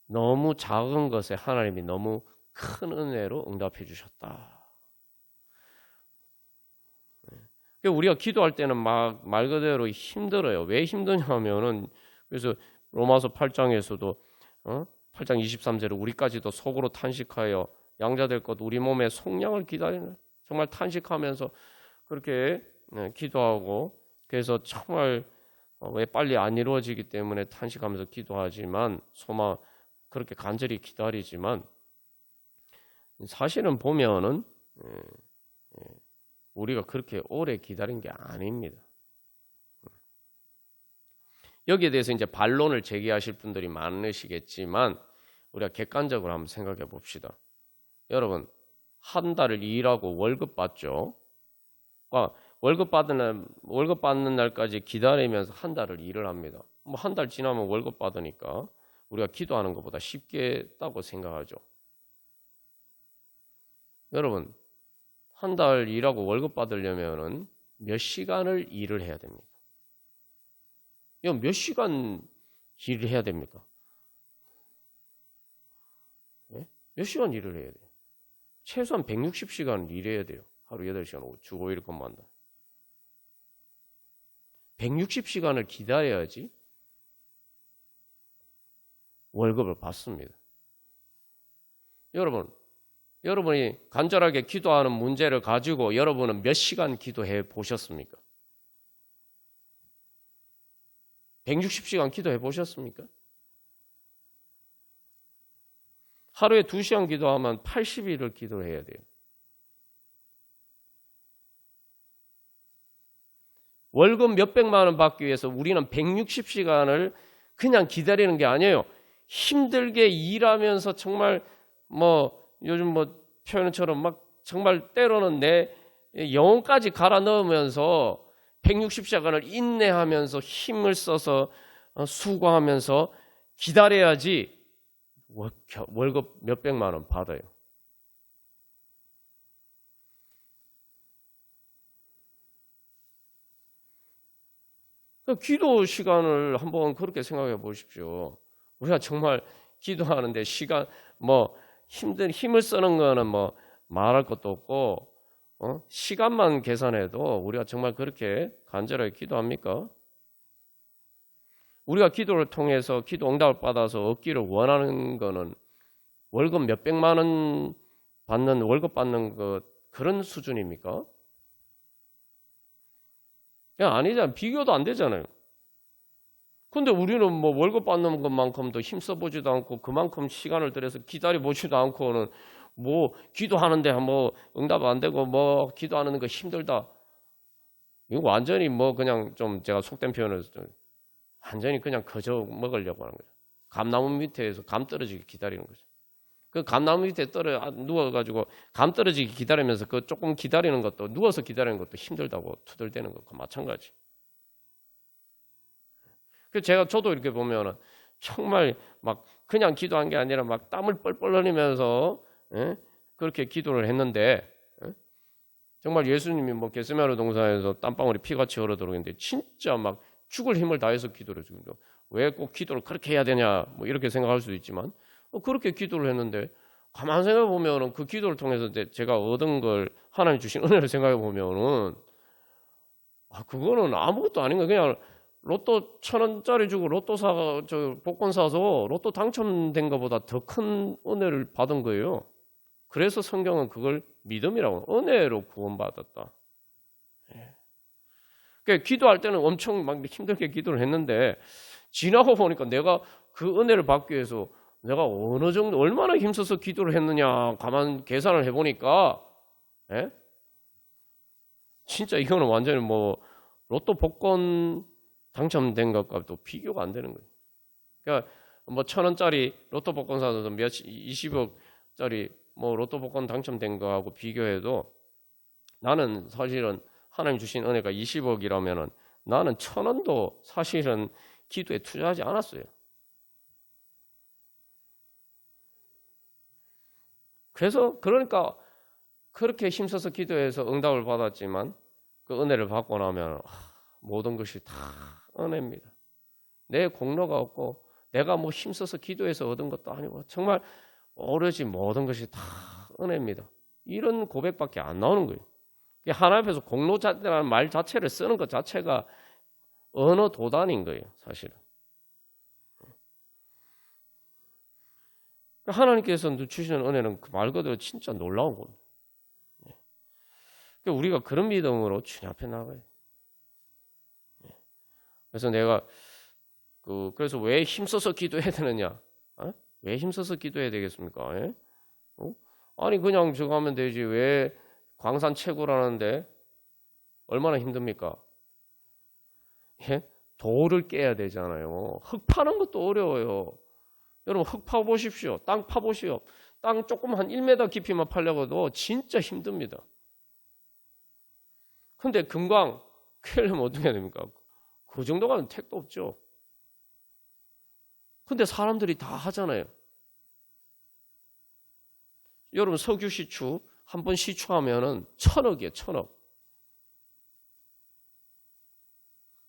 너무 작은 것에 하나님이 너무 큰 은혜로 응답해 주셨다. 우리가 기도할 때는 막 말 그대로 힘들어요. 왜 힘드냐면은 그래서 로마서 8장에서도 8장 23절에 우리까지도 속으로 탄식하여 양자될 것 우리 몸의 속량을 기다리는 정말 탄식하면서 그렇게 기도하고 그래서 정말 왜 빨리 안 이루어지기 때문에 탄식하면서 기도하지만 소망 그렇게 간절히 기다리지만 사실은 보면은 우리가 그렇게 오래 기다린 게 아닙니다. 여기에 대해서 이제 반론을 제기하실 분들이 많으시겠지만 우리가 객관적으로 한번 생각해 봅시다. 여러분 한 달을 일하고 월급 받죠. 월급 받는 날까지 기다리면서 한 달을 일을 합니다. 뭐 한 달 지나면 월급 받으니까 우리가 기도하는 것보다 쉽겠다고 생각하죠. 여러분 한 달 일하고 월급 받으려면은 몇 시간을 일을 해야 됩니까? 몇 시간 일을 해야 됩니까? 네? 몇 시간 일을 해야 돼요? 최소한 160시간 일해야 돼요. 하루 8시간, 주 5일 근무한다. 160시간을 기다려야지 월급을 받습니다. 여러분이 간절하게 기도하는 문제를 가지고 여러분은 몇 시간 기도해 보셨습니까? 160시간 기도해 보셨습니까? 하루에 2시간 기도하면 80일을 기도해야 돼요. 월급 몇백만 원 받기 위해서 우리는 160시간을 그냥 기다리는 게 아니에요. 힘들게 일하면서 정말 요즘 표현처럼 막 정말 때로는 내 영혼까지 갈아 넣으면서 160시간을 인내하면서 힘을 써서 수고하면서 기다려야지 월급 몇백만 원 받아요. 기도 시간을 한번 그렇게 생각해 보십시오. 우리가 정말 기도하는데 시간 힘을 쓰는 거는 말할 것도 없고 시간만 계산해도 우리가 정말 그렇게 간절하게 기도합니까? 우리가 기도를 통해서 기도 응답을 받아서 얻기를 원하는 거는 월급 몇백만 원 받는 월급 받는 그런 수준입니까? 아니잖아요. 비교도 안 되잖아요. 근데 우리는 월급 받는 것만큼도 힘써보지도 않고 그만큼 시간을 들여서 기다려보지도 않고는 기도하는데 응답 안 되고 기도하는 거 힘들다. 이거 완전히 그냥 좀 제가 속된 표현을 완전히 그냥 거저 먹으려고 하는 거죠. 감나무 밑에서 감 떨어지게 기다리는 거죠. 그 감나무 밑에 누워가지고 감 떨어지게 기다리면서 그 조금 기다리는 것도 누워서 기다리는 것도 힘들다고 투덜대는 것과 마찬가지. 그래서 저도 이렇게 보면은 정말 그냥 기도한 게 아니라 땀을 뻘뻘 흘리면서 그렇게 기도를 했는데 정말 예수님이 겟세마네 동산에서 땀방울이 피같이 흘러들어오는데 진짜 죽을 힘을 다해서 기도를 해주는데 왜 꼭 기도를 그렇게 해야 되냐 이렇게 생각할 수도 있지만 그렇게 기도를 했는데 가만 생각해 보면은 그 기도를 통해서 제가 얻은 걸 하나님 주신 은혜를 생각해 보면은 그거는 아무것도 아닌 거예요. 그냥 로또 1,000원짜리 주고 복권 사서 로또 당첨된 것보다 더 큰 은혜를 받은 거예요. 그래서 성경은 그걸 믿음이라고 은혜로 구원받았다. 그러니까 기도할 때는 엄청 힘들게 기도를 했는데 지나고 보니까 내가 그 은혜를 받기 위해서 내가 어느 정도 얼마나 힘써서 기도를 했느냐 가만 계산을 해보니까 예? 진짜 이거는 완전히 뭐 로또 복권 당첨된 것과 또 비교가 안 되는 거예요. 그러니까 뭐 1,000원짜리 로또 복권 사서 몇 20억짜리 뭐 로또 복권 당첨된 거하고 비교해도 나는 사실은 하나님 주신 은혜가 20억이라면은 나는 1,000원도 사실은 기도에 투자하지 않았어요. 그래서 그러니까 그렇게 힘써서 기도해서 응답을 받았지만 그 은혜를 받고 나면 모든 것이 다 은혜입니다. 내 공로가 없고 내가 뭐 힘써서 기도해서 얻은 것도 아니고 정말 오로지 모든 것이 다 은혜입니다. 이런 고백밖에 안 나오는 거예요. 하나님 앞에서 공로자라는 말 자체를 쓰는 것 자체가 언어 도단인 거예요, 사실은. 하나님께서 주시는 은혜는 그 말 그대로 진짜 놀라운 겁니다. 우리가 그런 믿음으로 주님 앞에 나가요. 그래서 내가 그래서 왜 힘써서 기도해야 되느냐? 어? 왜 힘써서 기도해야 되겠습니까? 예? 아니 그냥 저거 하면 되지. 왜 광산 채굴하는데 얼마나 힘듭니까? 예? 돌을 깨야 되잖아요. 흙 파는 것도 어려워요. 여러분 흙 파보십시오. 땅 파보시오. 땅 조금 한 1m 깊이만 파려고도 진짜 힘듭니다. 근데 금광 캐려면 어떻게 해야 됩니까? 그 정도가는 택도 없죠. 근데 사람들이 다 하잖아요. 여러분 석유 시추 한 번 시추하면은 1,000억이에요. 1,000억.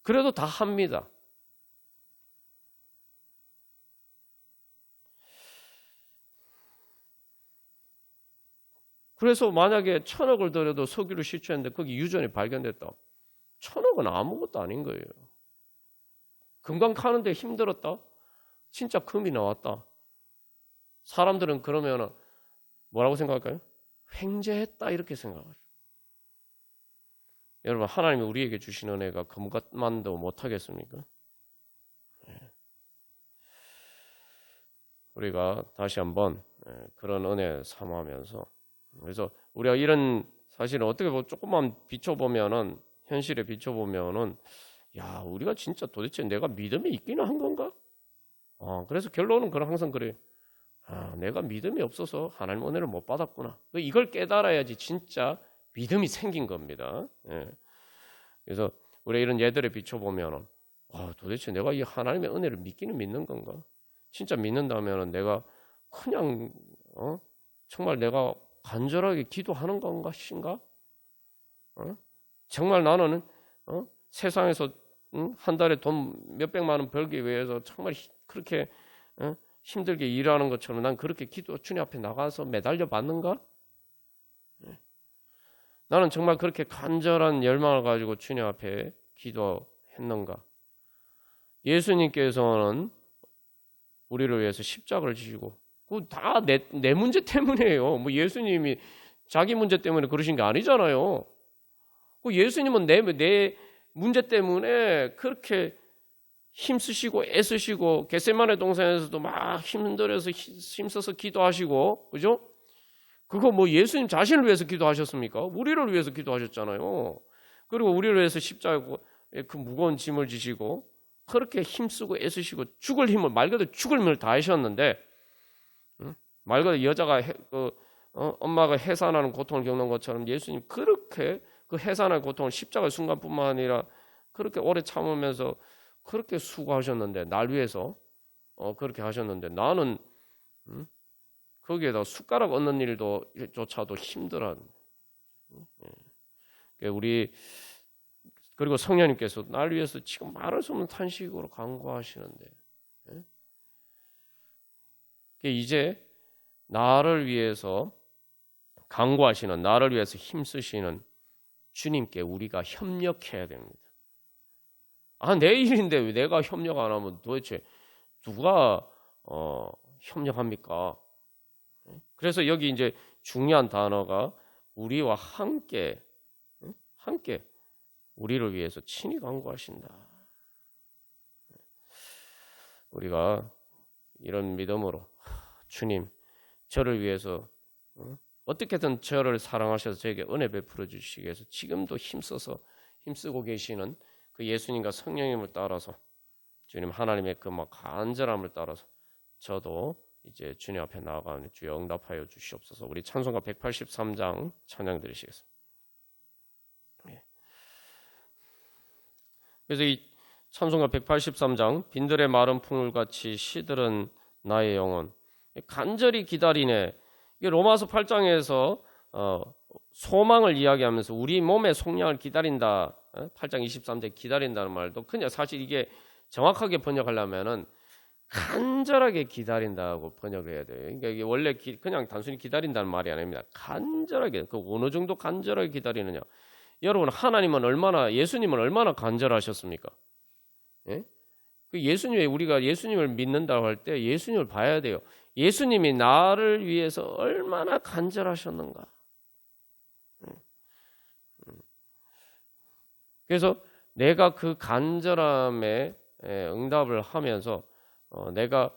그래도 다 합니다. 그래서 만약에 1,000억을 들여도 석유를 시추했는데 거기 유전이 발견됐다. 1,000억은 아무것도 아닌 거예요. 금강 캐는데 힘들었다. 진짜 금이 나왔다. 사람들은 그러면 뭐라고 생각할까요? 횡재했다 이렇게 생각하죠. 여러분 하나님이 우리에게 주신 은혜가 금값만도 못하겠습니까? 우리가 다시 한번 그런 은혜 삼하면서 그래서 우리가 이런 사실은 어떻게 조금만 비춰보면은 현실에 비춰보면은 야 우리가 진짜 도대체 내가 믿음이 있기는 한 건가? 그래서 결론은 항상 그래요. 내가 믿음이 없어서 하나님 은혜를 못 받았구나. 이걸 깨달아야지 진짜 믿음이 생긴 겁니다. 예. 그래서 우리가 이런 예들에 비춰보면은 도대체 내가 이 하나님의 은혜를 믿기는 믿는 건가? 진짜 믿는다면은 내가 그냥 정말 내가 간절하게 기도하는 건가 신가? 정말 나는 세상에서 한 달에 돈 몇백만 원 벌기 위해서 정말 그렇게 힘들게 일하는 것처럼 난 그렇게 주님 앞에 나가서 매달려 받는가? 나는 정말 그렇게 간절한 열망을 가지고 주님 앞에 기도했는가? 예수님께서는 우리를 위해서 십자가를 지시고 그 다 내 문제 때문이에요. 뭐 예수님이 자기 문제 때문에 그러신 게 아니잖아요. 그 예수님은 내 문제 때문에 그렇게 힘쓰시고 애쓰시고 겟세마네 동산에서도 막 힘들어서 힘써서 기도하시고 그죠? 그거 뭐 예수님 자신을 위해서 기도하셨습니까? 우리를 위해서 기도하셨잖아요. 그리고 우리를 위해서 십자가에 그 무거운 짐을 지시고 그렇게 힘쓰고 애쓰시고 죽을 힘을 말 그대로 죽을 힘을 다하셨는데 말 그대로 여자가 엄마가 해산하는 고통을 겪는 것처럼 예수님 그렇게 그 해산의 고통을 십자가의 순간뿐만 아니라 그렇게 오래 참으면서 그렇게 수고하셨는데 날 위해서 그렇게 하셨는데 나는 거기에다 숟가락 얻는 일조차도 힘들어. 우리 그리고 성령님께서 날 위해서 지금 말할 수 없는 탄식으로 간구하시는데 이제 나를 위해서 간구하시는 나를 위해서 힘쓰시는 주님께 우리가 협력해야 됩니다. 내 일인데 왜 내가 협력 안 하면 도대체 누가 협력합니까? 그래서 여기 이제 중요한 단어가 우리와 함께 우리를 위해서 친히 간구하신다. 우리가 이런 믿음으로 주님 저를 위해서 어떻게든 저를 사랑하셔서 저에게 은혜 베풀어 주시기 위해서 지금도 힘쓰고 계시는 그 예수님과 성령님을 따라서 주님 하나님의 그 막 간절함을 따라서 저도 이제 주님 앞에 나아가는 주여 응답하여 주시옵소서. 우리 찬송가 183장 찬양 드리시겠습니다. 그래서 이 찬송가 183장 빈들의 마른 풍물같이 시들은 나의 영혼 간절히 기다리네. 이게 로마서 8장에서 소망을 이야기하면서 우리 몸의 속량을 기다린다. 8장 23절 기다린다는 말도 그냥 사실 이게 정확하게 번역하려면은 간절하게 기다린다고 번역을 해야 돼요. 그러니까 이게 원래 그냥 단순히 기다린다는 말이 아닙니다. 간절하게 그 어느 정도 간절하게 기다리느냐. 여러분 예수님은 얼마나 간절하셨습니까? 예? 우리가 예수님을 믿는다고 할 때 예수님을 봐야 돼요. 예수님이 나를 위해서 얼마나 간절하셨는가. 그래서 내가 그 간절함에 응답을 하면서 내가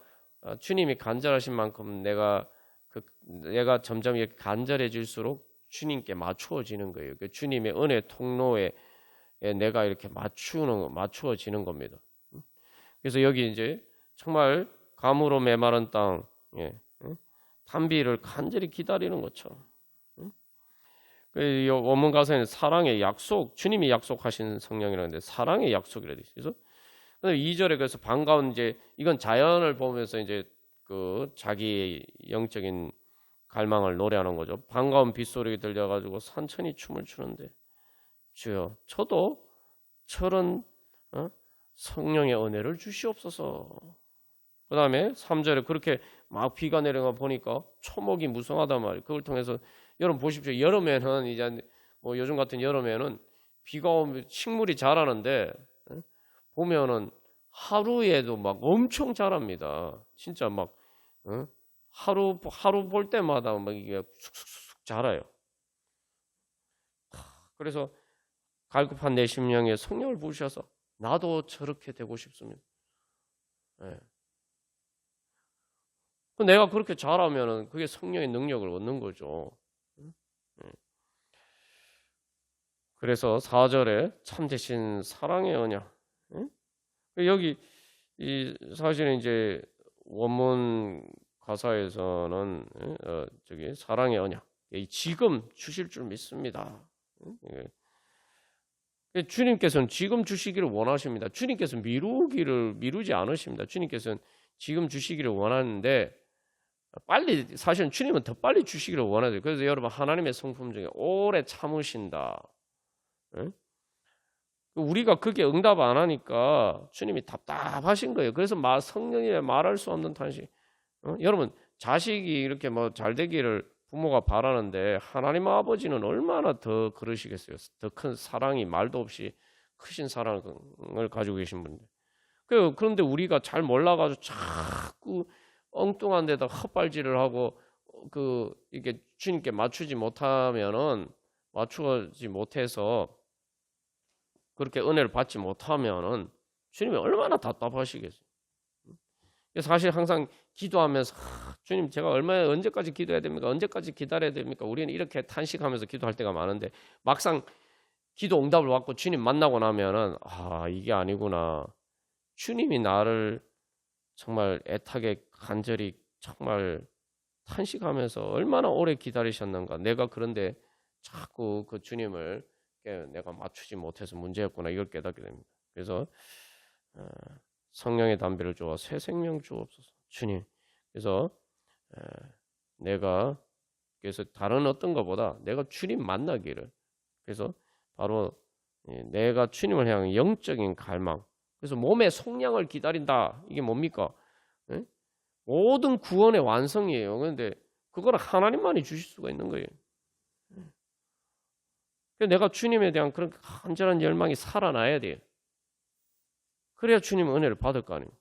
주님이 간절하신 만큼 내가 점점 이렇게 간절해질수록 주님께 맞추어지는 거예요. 그 주님의 은혜 통로에 내가 이렇게 맞추어지는 겁니다. 그래서 여기 이제 정말 감으로 메마른 땅, 단비를 간절히 기다리는 것처럼. 그 원문 가사에는 사랑의 약속, 주님이 약속하신 성령이라는데 사랑의 약속이라 돼 있어요. 그래서 2절에 그래서 반가운 이건 자연을 보면서 이제 그 자기의 영적인 갈망을 노래하는 거죠. 반가운 빗소리가 들려가지고 산천이 춤을 추는데 주여 저도 저런 성령의 은혜를 주시옵소서. 그 다음에 3절에 그렇게 막 비가 내려가 보니까 초목이 무성하단 말이에요. 그걸 통해서 여러분 보십시오. 여름에는 이제 뭐 요즘 같은 여름에는 비가 오면 식물이 자라는데 보면은 하루에도 막 엄청 자랍니다. 진짜 막 하루 볼 때마다 막 이게 쑥쑥쑥 자라요. 그래서 갈급한 내 심령에 성령을 부으셔서 나도 저렇게 되고 싶습니다. 내가 그렇게 자라면은 그게 성령의 능력을 얻는 거죠. 그래서 4절에 참되신 사랑의 언약. 여기 사실은 이제 원문 가사에서는 사랑의 언약. 지금 주실 줄 믿습니다. 주님께서는 지금 주시기를 원하십니다. 주님께서는 미루지 않으십니다. 주님께서는 지금 주시기를 원하는데 사실은 주님은 더 빨리 주시기를 원하죠. 그래서 여러분 하나님의 성품 중에 오래 참으신다. 우리가 그게 응답 안 하니까 주님이 답답하신 거예요. 그래서 성령님의 말할 수 없는 탄식. 여러분 자식이 이렇게 뭐 잘 되기를 부모가 바라는데 하나님 아버지는 얼마나 더 그러시겠어요. 더 큰 사랑이 말도 없이 크신 사랑을 가지고 계신 분인데. 그런데 우리가 잘 몰라가지고 자꾸 엉뚱한 데다 헛발질을 하고 이게 주님께 맞추지 못해서 그렇게 은혜를 받지 못하면은 주님이 얼마나 답답하시겠어요. 사실 항상 기도하면서 주님 제가 언제까지 기도해야 됩니까? 언제까지 기다려야 됩니까? 우리는 이렇게 탄식하면서 기도할 때가 많은데 막상 기도 응답을 받고 주님 만나고 나면은 이게 아니구나. 주님이 나를 정말 애타게 간절히 정말 탄식하면서 얼마나 오래 기다리셨는가. 내가 그런데 자꾸 그 주님을 내가 맞추지 못해서 문제였구나. 이걸 깨닫게 됩니다. 그래서 성령의 담비를 주어 새 생명 주옵소서. 주님. 그래서 다른 어떤 것보다 내가 주님 만나기를. 그래서 바로 내가 주님을 향한 영적인 갈망. 그래서 몸의 속량을 기다린다. 이게 뭡니까? 모든 구원의 완성이에요. 그런데 그걸 하나님만이 주실 수가 있는 거예요. 내가 주님에 대한 그런 간절한 열망이 살아나야 돼요. 그래야 주님 은혜를 받을 거 아닙니까?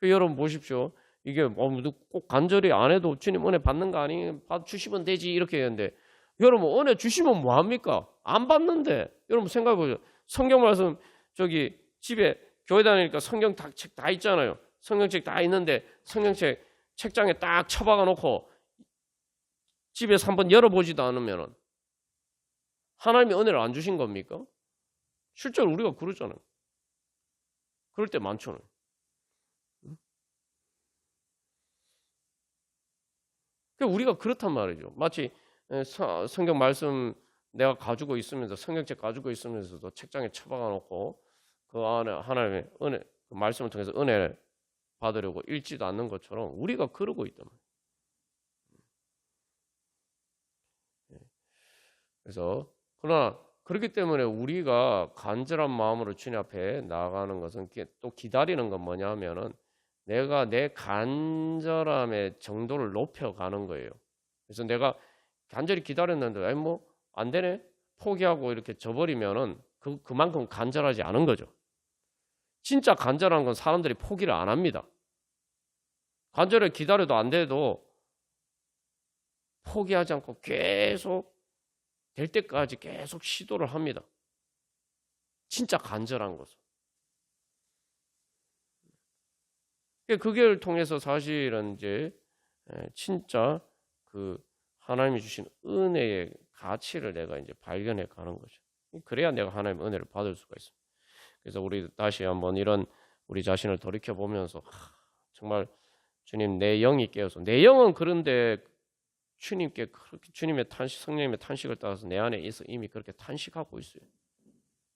여러분 보십시오. 이게 꼭 간절히 안 해도 주님 은혜 받는 거 아니에요? 주시면 되지 이렇게 했는데 여러분 은혜 주시면 뭐합니까? 안 받는데. 여러분 생각해 보세요. 성경 말씀 집에 교회 다니니까 성경책 다 있잖아요. 성경책 다 있는데 성경책 책장에 딱 처박아 놓고 집에서 한번 열어보지도 않으면 하나님이 은혜를 안 주신 겁니까? 실제로 우리가 그러잖아요. 그럴 때 많잖아요. 그러니까 우리가 그렇단 말이죠. 마치 성경 말씀 내가 가지고 있으면서 성경책 가지고 있으면서도 책장에 처박아 놓고 그 안에 하나님의 은혜, 그 말씀을 통해서 은혜를 받으려고 읽지도 않는 것처럼 우리가 그러고 있단 말이에요. 그래서 그러나 그렇기 때문에 우리가 간절한 마음으로 주님 앞에 나아가는 것은 또 기다리는 건 뭐냐면은 내가 내 간절함의 정도를 높여가는 거예요. 그래서 내가 간절히 기다렸는데 아니 뭐 안 되네 포기하고 이렇게 져버리면은 그만큼 간절하지 않은 거죠. 진짜 간절한 건 사람들이 포기를 안 합니다. 간절히 기다려도 안 돼도 포기하지 않고 계속 될 때까지 계속 시도를 합니다. 진짜 간절한 것은. 그 길을 통해서 사실은 이제 진짜 그 하나님이 주신 은혜의 가치를 내가 이제 발견해 가는 거죠. 그래야 내가 하나님의 은혜를 받을 수가 있습니다. 그래서 우리 다시 한번 이런 우리 자신을 돌이켜 보면서 정말 주님 내 영이 깨어서 내 영은 그런데 주님께 그렇게 주님의 탄식, 성령님의 탄식을 따라서 내 안에 있어 이미 그렇게 탄식하고 있어요.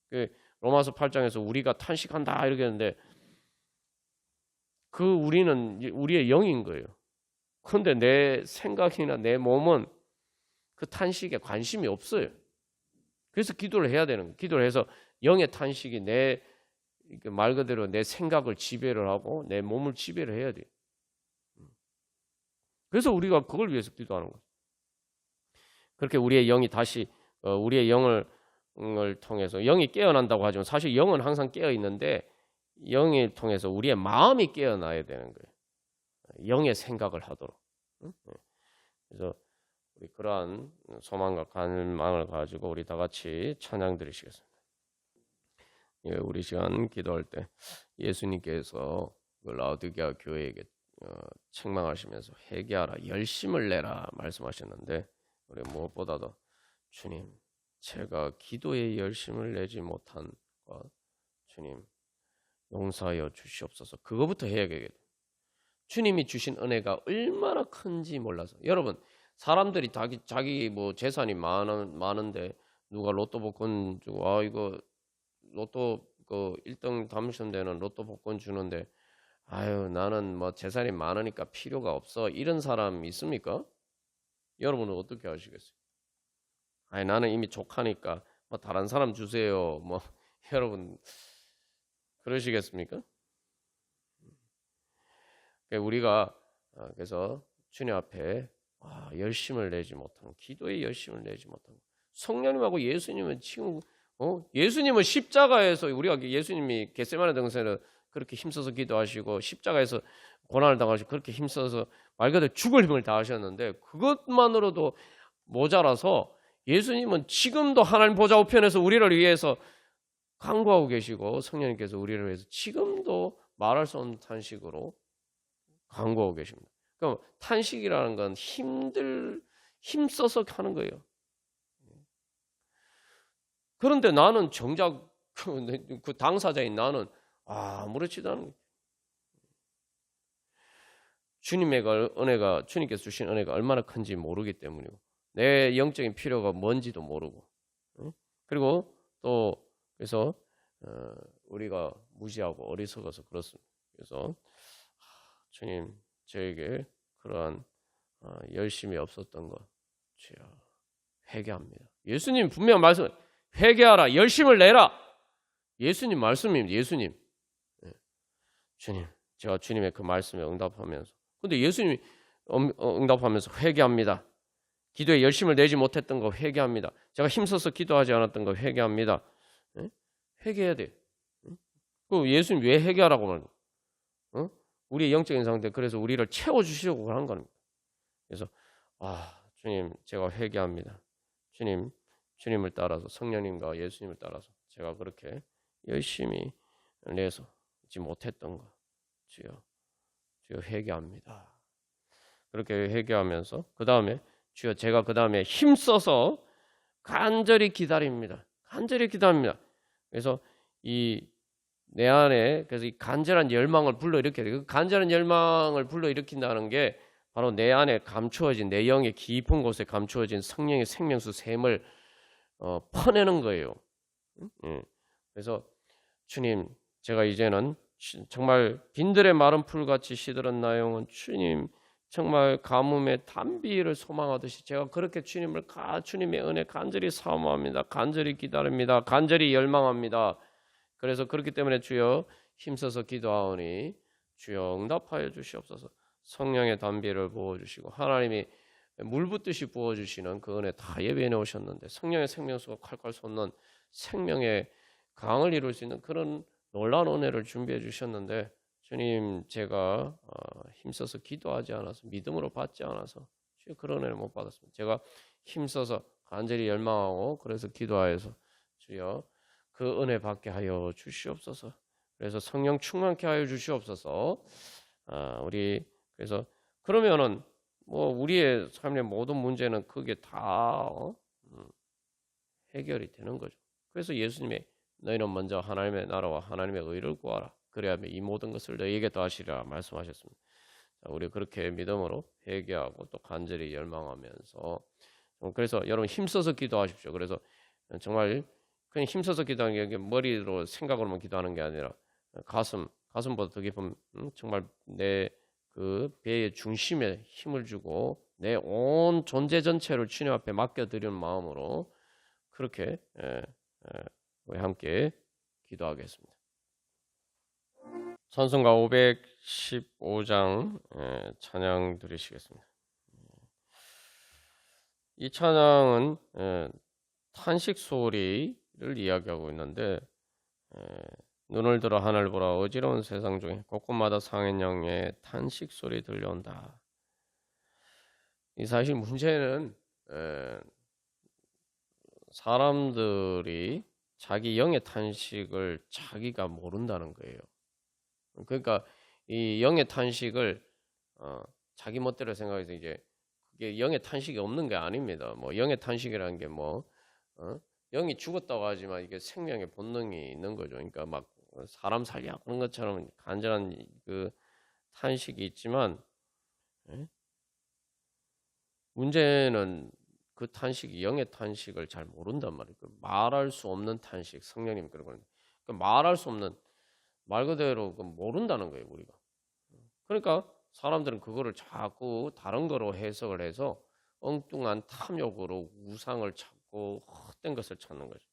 그 로마서 8장에서 우리가 탄식한다 이렇게 했는데 그 우리는 우리의 영인 거예요. 그런데 내 생각이나 내 몸은 그 탄식에 관심이 없어요. 그래서 기도를 해야 되는 거예요. 기도를 해서 영의 탄식이 내 말 그대로 내 생각을 지배를 하고 내 몸을 지배를 해야 돼요. 그래서 우리가 그걸 위해서 기도하는 거예요. 그렇게 우리의 영이 다시 우리의 영을 통해서 영이 깨어난다고 하지만 사실 영은 항상 깨어 있는데 영을 통해서 우리의 마음이 깨어나야 되는 거예요. 영의 생각을 하도록. 그래서 우리 그러한 소망과 갈망을 가지고 우리 다 같이 찬양 드리시겠습니다. 예, 우리 시간 기도할 때 예수님께서 그 라오디게아 교회에게 책망하시면서 회개하라, 열심을 내라 말씀하셨는데 우리 무엇보다도 주님, 제가 기도에 열심을 내지 못한 것 주님 용서하여 주시옵소서. 그거부터 해야겠어요. 주님이 주신 은혜가 얼마나 큰지 몰라서 여러분 사람들이 자기 뭐 재산이 많은데 누가 로또 복권 주고 이거 로또 그 1등 당첨되는 로또 복권 주는데 아유 나는 뭐 재산이 많으니까 필요가 없어 이런 사람 있습니까? 여러분은 어떻게 하시겠어요? 아니 나는 이미 족하니까 뭐 다른 사람 주세요. 뭐 여러분 그러시겠습니까? 우리가 그래서 주님 앞에 열심을 내지 못하는 기도에 열심을 내지 못하는 성령님하고 예수님은 지금 예수님은 십자가에서 우리가 예수님이 겟세마네 등산에서 그렇게 힘써서 기도하시고 십자가에서 고난을 당하시고 그렇게 힘써서 말 그대로 죽을 힘을 다하셨는데 그것만으로도 모자라서 예수님은 지금도 하나님 보좌 우편에서 우리를 위해서 간구하고 계시고 성령님께서 우리를 위해서 지금도 말할 수 없는 탄식으로 간구하고 계십니다. 그러니까 탄식이라는 건 힘써서 하는 거예요. 그런데 나는 정작 그 당사자인 나는 아무렇지도 않은 거예요. 주님의 은혜가 주님께서 주신 은혜가 얼마나 큰지 모르기 때문이고 내 영적인 필요가 뭔지도 모르고 그리고 또 그래서 우리가 무지하고 어리석어서 그렇습니다. 그래서 주님 저에게 그러한 열심이 없었던 것 주여 회개합니다. 예수님 분명 말씀 회개하라 열심을 내라 예수님 말씀입니다. 예수님 주님 제가 주님의 그 말씀에 응답하면서 근데 예수님이 응답하면서 회개합니다. 기도에 열심을 내지 못했던 거 회개합니다. 제가 힘써서 기도하지 않았던 거 회개합니다. 회개해야 돼. 그 예수님 왜 회개하라고 말해요? 우리의 영적인 상태 그래서 우리를 채워주시려고 하는 겁니다. 그래서 주님 제가 회개합니다. 주님을 따라서 성령님과 예수님을 따라서 제가 그렇게 열심히 내서지 못했던 것 주여 회개합니다. 그렇게 회개하면서 그 다음에 주여 제가 그 다음에 힘써서 간절히 기다립니다. 간절히 기다립니다. 그래서 이 내 안에 그래서 이 간절한 열망을 불러일으켜야 돼요. 그 간절한 열망을 불러일으킨다는 게 바로 내 안에 감추어진 내 영의 깊은 곳에 감추어진 성령의 생명수 샘을 퍼내는 거예요. 그래서 주님, 제가 이제는 정말 빈들의 마른 풀같이 시들은 나 영은 주님 정말 가뭄의 단비를 소망하듯이 제가 그렇게 주님의 은혜 간절히 사모합니다. 간절히 기다립니다. 간절히 열망합니다. 그래서 그렇기 때문에 주여 힘써서 기도하오니 주여 응답하여 주시옵소서. 성령의 단비를 부어주시고 하나님이 물 붓듯이 부어주시는 그 은혜 다 예배해 놓으셨는데 성령의 생명수가 콸콸 솟는 생명의 강을 이룰 수 있는 그런 놀라운 은혜를 준비해 주셨는데 주님 제가 힘써서 기도하지 않아서 믿음으로 받지 않아서 주여 그런 은혜를 못 받았습니다. 제가 힘써서 간절히 열망하고 그래서 기도하여서 주여 그 은혜 받게 하여 주시옵소서. 그래서 성령 충만케 하여 주시옵소서. 우리 그래서 그러면은 뭐 우리의 삶의 모든 문제는 그게 다 해결이 되는 거죠. 그래서 예수님의 너희는 먼저 하나님의 나라와 하나님의 의를 구하라. 그래야면 이 모든 것을 너희에게 더하시리라 말씀하셨습니다. 자, 우리 그렇게 믿음으로 회개하고 또 간절히 열망하면서 그래서 여러분 힘써서 기도하십시오. 그래서 정말 그냥 힘써서 기도하는 게 머리로 생각으로만 기도하는 게 아니라 가슴보다 더 깊은 정말 내 그 배의 중심에 힘을 주고 내 온 존재 전체를 주님 앞에 맡겨드리는 마음으로 그렇게 우리 함께 기도하겠습니다. 찬송가 515장 찬양 드리시겠습니다. 이 찬양은 탄식 소리를 이야기하고 있는데 눈을 들어 하늘 보라 어지러운 세상 중에 곳곳마다 상한 영의 탄식 소리 들려온다. 이 사실 문제는 사람들이 자기 영의 탄식을 자기가 모른다는 거예요. 그러니까 이 영의 탄식을 자기 멋대로 생각해서 이제 그게 영의 탄식이 없는 게 아닙니다. 뭐 영의 탄식이라는 게 뭐 영이 죽었다고 하지만 이게 생명의 본능이 있는 거죠. 그러니까 막 사람 살려 그런 것처럼 간절한 그 탄식이 있지만 문제는 그 탄식이 영의 탄식을 잘 모른단 말이에요. 말할 수 없는 탄식, 성령님 그런 거는 말할 수 없는 말 그대로 모른다는 거예요, 우리가. 그러니까 사람들은 그거를 자꾸 다른 거로 해석을 해서 엉뚱한 탐욕으로 우상을 찾고 헛된 것을 찾는 거죠.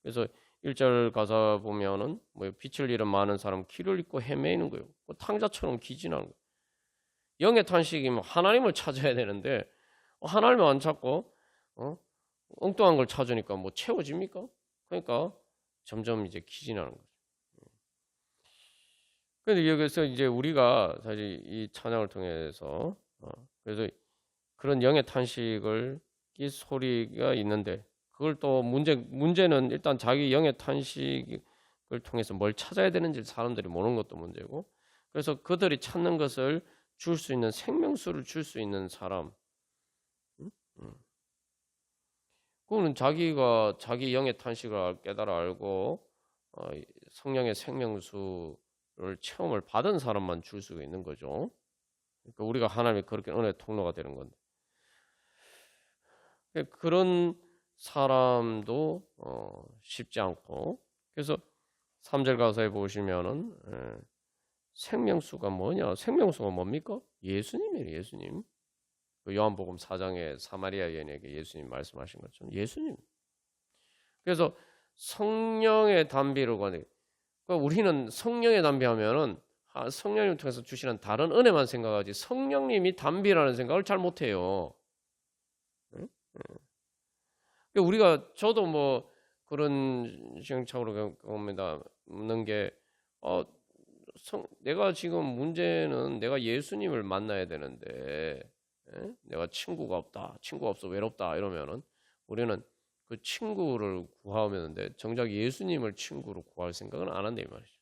그래서 1절 가사 보면은 뭐 빛을 잃은 많은 사람 길을 잃고 헤매이는 거예요. 탕자처럼 기진하는 거예요. 영의 탄식이면 하나님을 찾아야 되는데 하나님을 안 찾고 엉뚱한 걸 찾으니까 뭐 채워집니까? 그러니까 점점 이제 기진하는 거죠. 그런데 여기서 이제 우리가 사실 이 찬양을 통해서 그래서 그런 영의 탄식을 이 소리가 있는데 그걸 또 문제는 일단 자기 영의 탄식을 통해서 뭘 찾아야 되는지 사람들이 모르는 것도 문제고 그래서 그들이 찾는 것을 줄 수 있는 생명수를 줄 수 있는 사람 그거는 자기가 자기 영의 탄식을 깨달아 알고 성령의 생명수를 체험을 받은 사람만 줄 수 있는 거죠. 그러니까 우리가 하나님의 그렇게 은혜의 통로가 되는 건데 그런 사람도 쉽지 않고 그래서 3절 가사에 보시면은 생명수가 뭐냐? 생명수가 뭡니까? 예수님이에요. 예수님. 그 요한복음 4장에 사마리아 여인에게 예수님 말씀하신 것처럼 예수님. 그래서 성령의 단비로 가는 그러니까 우리는 성령의 단비하면은 성령님 통해서 주시는 다른 은혜만 생각하지 성령님이 단비라는 생각을 잘 못해요. 우리가 저도 뭐 그런 시행착오로 겪습니다. 없는 게 내가 지금 문제는 내가 예수님을 만나야 되는데 내가 친구가 없다, 친구가 없어 외롭다 이러면은 우리는 그 친구를 구하면 되는데 정작 예수님을 친구로 구할 생각은 안 한다 이 말이죠.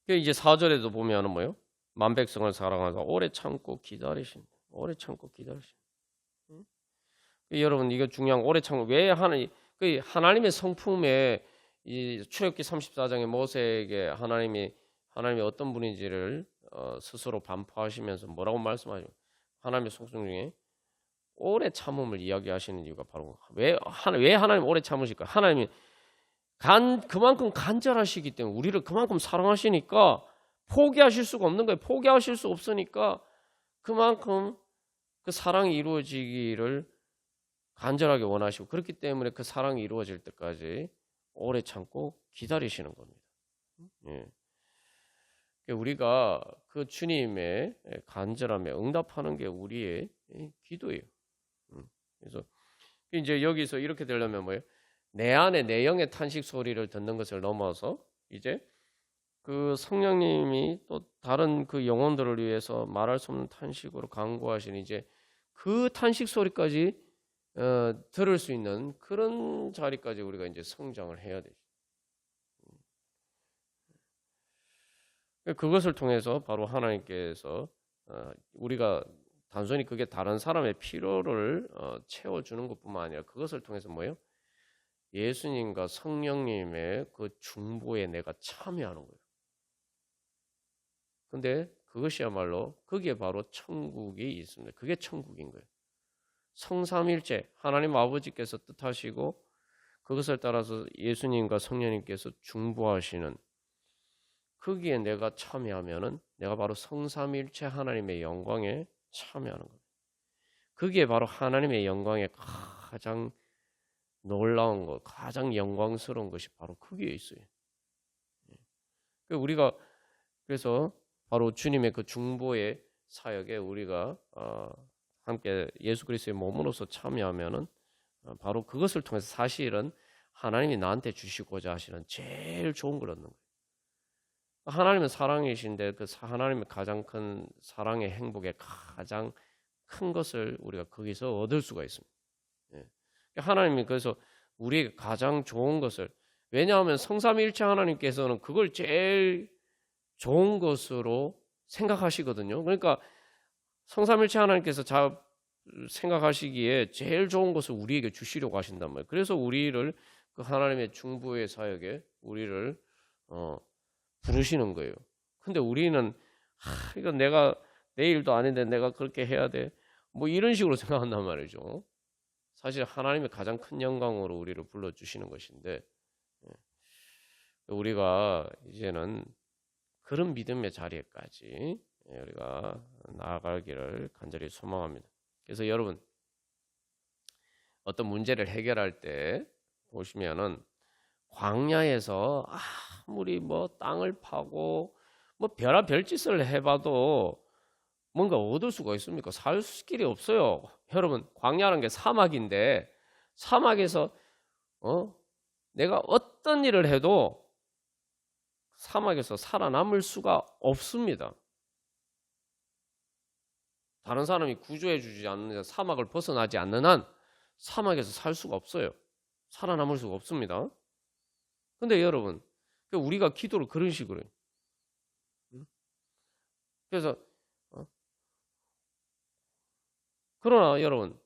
이제 4절에도 보면은 뭐요? 만백성을 사랑하사 오래 참고 기다리신, 오래 참고 기다리신. 응? 여러분 이거 중요한 오래 참고 왜 하나님 그 하나님의 성품에 이 출애굽기 34장에 모세에게 하나님이 어떤 분인지를 스스로 반포하시면서 뭐라고 말씀하죠? 하나님의 속성 중에 오래 참음을 이야기하시는 이유가 바로 왜 하나님 오래 참으실까? 하나님이 그만큼 간절하시기 때문에 우리를 그만큼 사랑하시니까 포기하실 수가 없는 거예요. 포기하실 수 없으니까 그만큼 그 사랑이 이루어지기를 간절하게 원하시고 그렇기 때문에 그 사랑이 이루어질 때까지 오래 참고 기다리시는 겁니다. 예. 우리가 그 주님의 간절함에 응답하는 게 우리의 기도예요. 그래서 이제 여기서 이렇게 되려면 뭐예요? 내 안에 내 영의 탄식 소리를 듣는 것을 넘어서 이제 그 성령님이 또 다른 그 영혼들을 위해서 말할 수 없는 탄식으로 간구하신 이제 그 탄식 소리까지 들을 수 있는 그런 자리까지 우리가 이제 성장을 해야 되죠. 그것을 통해서 바로 하나님께서 우리가 단순히 그게 다른 사람의 필요를 채워주는 것뿐만 아니라 그것을 통해서 뭐예요? 예수님과 성령님의 그 중보에 내가 참여하는 거예요. 근데 그것이야말로 그게 바로 천국이 있습니다. 그게 천국인 거예요. 성삼일체 하나님 아버지께서 뜻하시고 그것을 따라서 예수님과 성령님께서 중보하시는 거기에 내가 참여하면은 내가 바로 성삼일체 하나님의 영광에 참여하는 거예요. 그게 바로 하나님의 영광의 가장 놀라운 것, 가장 영광스러운 것이 바로 거기에 있어요. 우리가 그래서 바로 주님의 그 중보의 사역에 우리가 함께 예수 그리스도의 몸으로서 참여하면은 바로 그것을 통해서 사실은 하나님이 나한테 주시고자 하시는 제일 좋은 걸 얻는 거예요. 하나님은 사랑이신데 그 하나님의 가장 큰 사랑의 행복의 가장 큰 것을 우리가 거기서 얻을 수가 있습니다. 하나님이 그래서 우리에게 가장 좋은 것을 왜냐하면 성삼위일체 하나님께서는 그걸 제일 좋은 것으로 생각하시거든요. 그러니까 성삼일체 하나님께서 생각하시기에 제일 좋은 것을 우리에게 주시려고 하신단 말이에요. 그래서 우리를 그 하나님의 중보의 사역에 우리를 부르시는 거예요. 근데 우리는 이건 내가 내 일도 아닌데 내가 그렇게 해야 돼. 뭐 이런 식으로 생각한단 말이죠. 사실 하나님의 가장 큰 영광으로 우리를 불러주시는 것인데 우리가 이제는 그런 믿음의 자리에까지 우리가 나아가기를 간절히 소망합니다. 그래서 여러분 어떤 문제를 해결할 때 보시면은 광야에서 아무리 뭐 땅을 파고 뭐 별의별 짓을 해봐도 뭔가 얻을 수가 있습니까? 살 길이 없어요. 여러분 광야라는 게 사막인데 사막에서 내가 어떤 일을 해도 사막에서 살아남을 수가 없습니다. 다른 사람이 구조해 주지 않는 사막을 벗어나지 않는 한 사막에서 살 수가 없어요. 살아남을 수가 없습니다. 근데 여러분 우리가 기도를 그런 식으로 해요. 그래서 그러나 여러분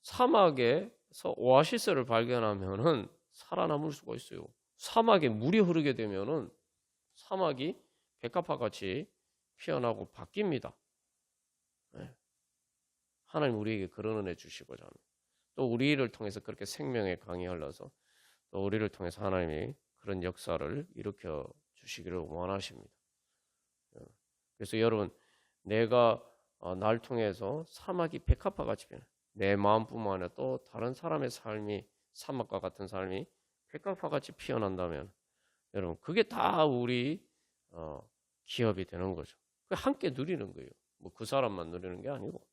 사막에서 오아시스를 발견하면은 살아남을 수가 있어요. 사막에 물이 흐르게 되면은 사막이 백합화같이 피어나고 바뀝니다. 하나님 우리에게 그런 은혜 주시고자 합니다. 또 우리를 통해서 그렇게 생명의 강이 흘러서 또 우리를 통해서 하나님이 그런 역사를 일으켜 주시기를 원하십니다. 그래서 여러분 내가 날 통해서 사막이 백합화같이 변해 내 마음뿐만 아니라 또 다른 사람의 삶이 사막과 같은 삶이 백합화같이 피어난다면 여러분 그게 다 우리 기업이 되는 거죠. 함께 누리는 거예요. 뭐 그 사람만 누리는 게 아니고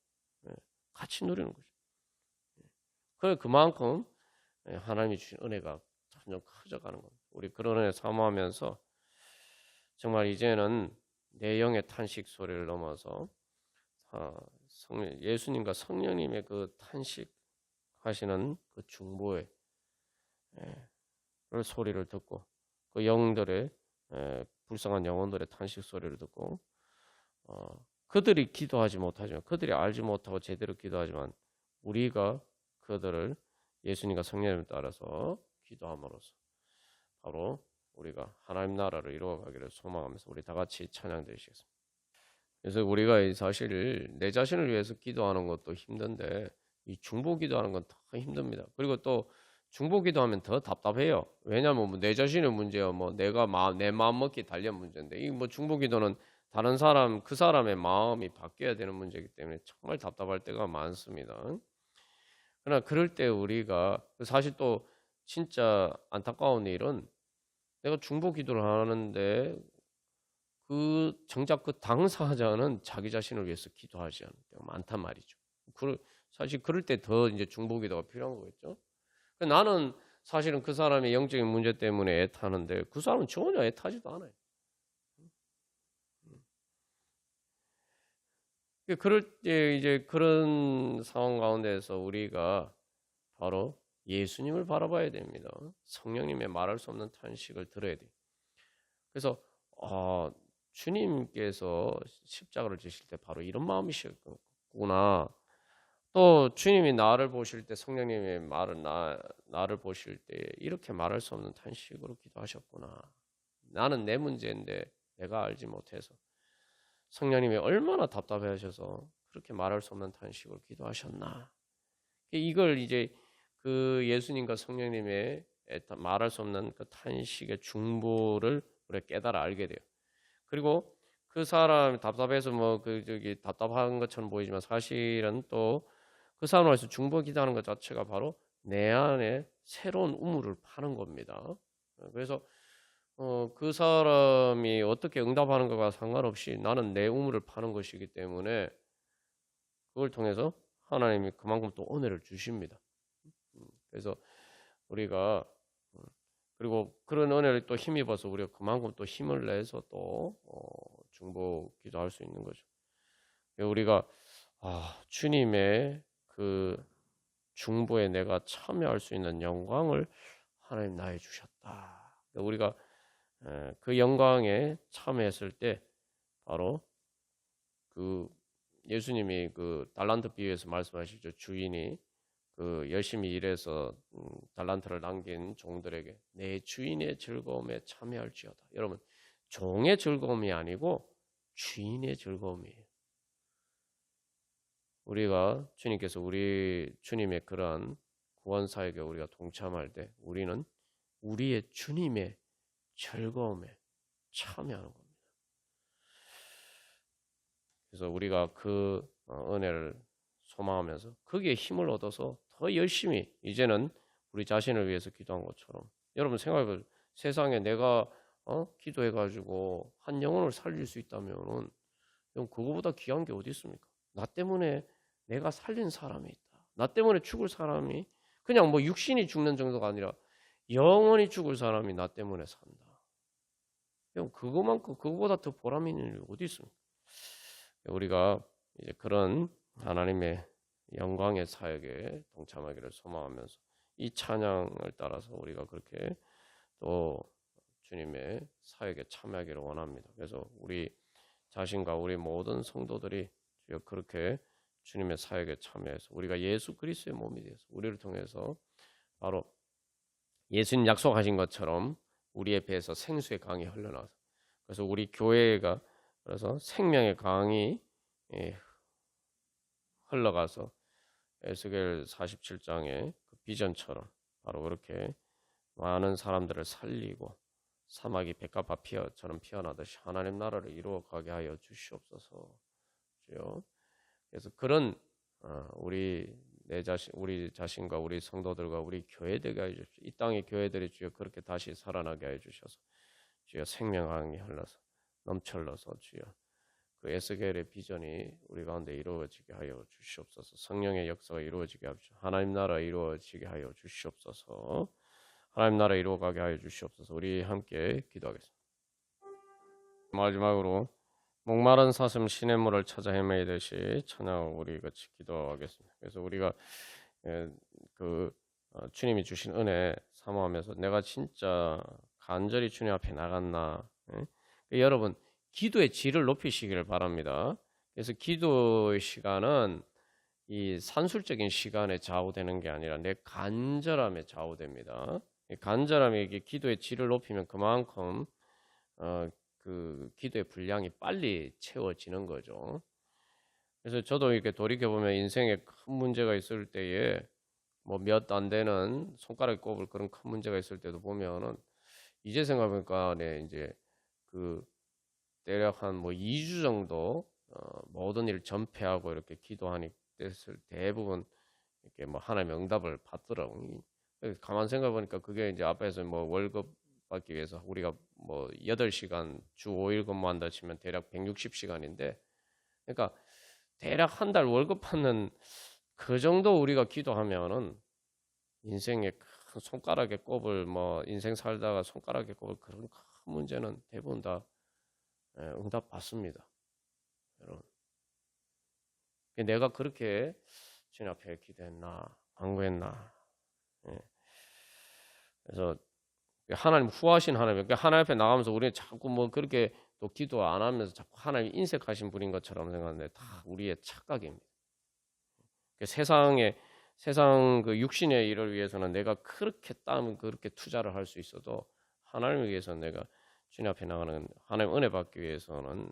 같이 누리는 거죠. 그만큼 하나님이 주신 은혜가 점점 커져가는 겁니다. 우리 그런 은혜 사모하면서 정말 이제는 내 영의 탄식 소리를 넘어서 예수님과 성령님의 그 탄식하시는 그 중보의 소리를 듣고 그 영들의 불쌍한 영혼들의 탄식 소리를 듣고 그들이 기도하지 못하지만 그들이 알지 못하고 제대로 기도하지만 우리가 그들을 예수님과 성령을 따라서 기도함으로써 바로 우리가 하나님 나라를 이루어가기를 소망하면서 우리 다 같이 찬양 드리시겠습니다. 그래서 우리가 사실 내 자신을 위해서 기도하는 것도 힘든데 이 중보 기도하는 건 더 힘듭니다. 그리고 또 중보 기도하면 더 답답해요. 왜냐하면 내 자신의 문제야, 내 마음 먹기 달린 문제인데 이 중보 기도는 다른 사람 그 사람의 마음이 바뀌어야 되는 문제이기 때문에 정말 답답할 때가 많습니다. 그러나 그럴 때 우리가 사실 또 진짜 안타까운 일은 내가 중보 기도를 하는데 정작 그 당사자는 자기 자신을 위해서 기도하지 않는 때가 많단 말이죠. 사실 그럴 때 더 이제 중보 기도가 필요한 거겠죠. 나는 사실은 그 사람의 영적인 문제 때문에 애타는데 그 사람은 전혀 애타지도 않아요. 그럴 때 이제 그런 상황 가운데서 우리가 바로 예수님을 바라봐야 됩니다. 성령님의 말할 수 없는 탄식을 들어야 돼요. 그래서 주님께서 십자가를 지실 때 바로 이런 마음이셨구나. 또 주님이 나를 보실 때 성령님의 말을 나를 보실 때 이렇게 말할 수 없는 탄식으로 기도하셨구나. 나는 내 문제인데 내가 알지 못해서 성령님이 얼마나 답답해하셔서 그렇게 말할 수 없는 탄식으로 기도하셨나. 이걸 이제 그 예수님과 성령님의 말할 수 없는 그 탄식의 중보를 우리가 깨달아 알게 돼요. 그리고 그 사람 답답해서 답답한 것처럼 보이지만 사실은 또 그 사람을 위해서 중보 기도하는 것 자체가 바로 내 안에 새로운 우물을 파는 겁니다. 그래서 그 사람이 어떻게 응답하는 것과 상관없이 나는 내 우물을 파는 것이기 때문에 그걸 통해서 하나님이 그만큼 또 은혜를 주십니다. 그래서 우리가 그리고 그런 은혜를 또 힘입어서 우리가 그만큼 또 힘을 내서 또 중보 기도할 수 있는 거죠. 우리가 주님의 그 중보에 내가 참여할 수 있는 영광을 하나님 나에 주셨다. 우리가 그 영광에 참여했을 때 바로 그 예수님이 그 달란트 비유에서 말씀하시죠. 주인이 그 열심히 일해서 달란트를 남긴 종들에게 내 주인의 즐거움에 참여할지어다. 여러분, 종의 즐거움이 아니고 주인의 즐거움이에요. 우리가 주님께서 우리 주님의 그러한 구원 사역에 우리가 동참할 때 우리는 우리의 주님의 즐거움에 참여하는 겁니다. 그래서 우리가 그 은혜를 소망하면서 거기에 힘을 얻어서 더 열심히 이제는 우리 자신을 위해서 기도한 것처럼 여러분 생각해보세요. 세상에 내가 기도해가지고 한 영혼을 살릴 수 있다면은 그거보다 귀한 게 어디 있습니까? 나 때문에 내가 살린 사람이 있다. 나 때문에 죽을 사람이 그냥 육신이 죽는 정도가 아니라 영원히 죽을 사람이 나 때문에 산다. 그거만큼 그거보다 더 보람 있는 일이 어디 있습니까? 우리가 이제 그런 하나님의 영광의 사역에 동참하기를 소망하면서 이 찬양을 따라서 우리가 그렇게 또 주님의 사역에 참여하기를 원합니다. 그래서 우리 자신과 우리 모든 성도들이 그렇게 주님의 사역에 참여해서 우리가 예수 그리스도의 몸이 되어서 우리를 통해서 바로 예수님 약속하신 것처럼 우리의 배에서 생수의 강이 흘러나와서 그래서 우리 교회가 그래서 생명의 강이 흘러가서 에스겔 47장의 그 비전처럼 바로 그렇게 많은 사람들을 살리고 사막이 백합화처럼 피어나듯이 하나님 나라를 이루어가게 하여 주시옵소서. 주여. 그래서 그런 우리 자신과 우리 성도들과 우리 교회들에게 하여 주십시오. 이 땅의 교회들이 주여 그렇게 다시 살아나게 하여 주셔서 주여 생명강이 흘러서 넘쳐흘러서 주여 그 에스겔의 비전이 우리 가운데 이루어지게 하여 주시옵소서. 성령의 역사가 이루어지게 하옵소서. 하나님 나라 이루어지게 하여 주시옵소서. 하나님 나라 이루어가게 하여 주시옵소서. 우리 함께 기도하겠습니다. 마지막으로 목마른 사슴 시냇물을 찾아 헤매이듯이 찬양 우리 같이 기도하겠습니다. 그래서 우리가 주님이 주신 은혜 사모하면서 내가 진짜 간절히 주님 앞에 나갔나? 여러분 기도의 질을 높이시기를 바랍니다. 그래서 기도의 시간은 이 산술적인 시간에 좌우되는 게 아니라 내 간절함에 좌우됩니다. 이 간절함이 이게 기도의 질을 높이면 그만큼 그 기도의 분량이 빨리 채워지는 거죠. 그래서 저도 이렇게 돌이켜 보면 인생에 큰 문제가 있을 때에 뭐 몇 안 되는 손가락에 꼽을 그런 큰 문제가 있을 때도 보면은 이제 생각해보니까 네 이제 그 대략 한 뭐 2주 정도 모든 일 전폐하고 이렇게 기도하니 됐을 대부분 이렇게 뭐 하나님의 응답을 받더라고요. 가만 생각해 보니까 그게 이제 앞에서 뭐 월급 받기 위해서 우리가 뭐 8시간 주 5일 근무한다 치면 대략 160시간인데 그러니까 대략 한 달 월급 받는 그 정도 우리가 기도하면은 인생의 큰 손가락에 꼽을 뭐 인생 살다가 손가락에 꼽을 그런 큰 문제는 대부분 다 응답 받습니다. 여러분. 내가 그렇게 주님 앞에 기도했나, 간구했나. 예. 그래서 하나님 후하신 하나님, 그러니까 하나님 앞에 나가면서 우리는 자꾸 뭐 그렇게 또 기도 안 하면서 자꾸 하나님 인색하신 분인 것처럼 생각하는데 다 우리의 착각입니다. 세상 그 육신의 일을 위해서는 내가 그렇게 그렇게 투자를 할 수 있어도 하나님을 위해서 내가 주님 앞에 나가는 하나님 은혜 받기 위해서는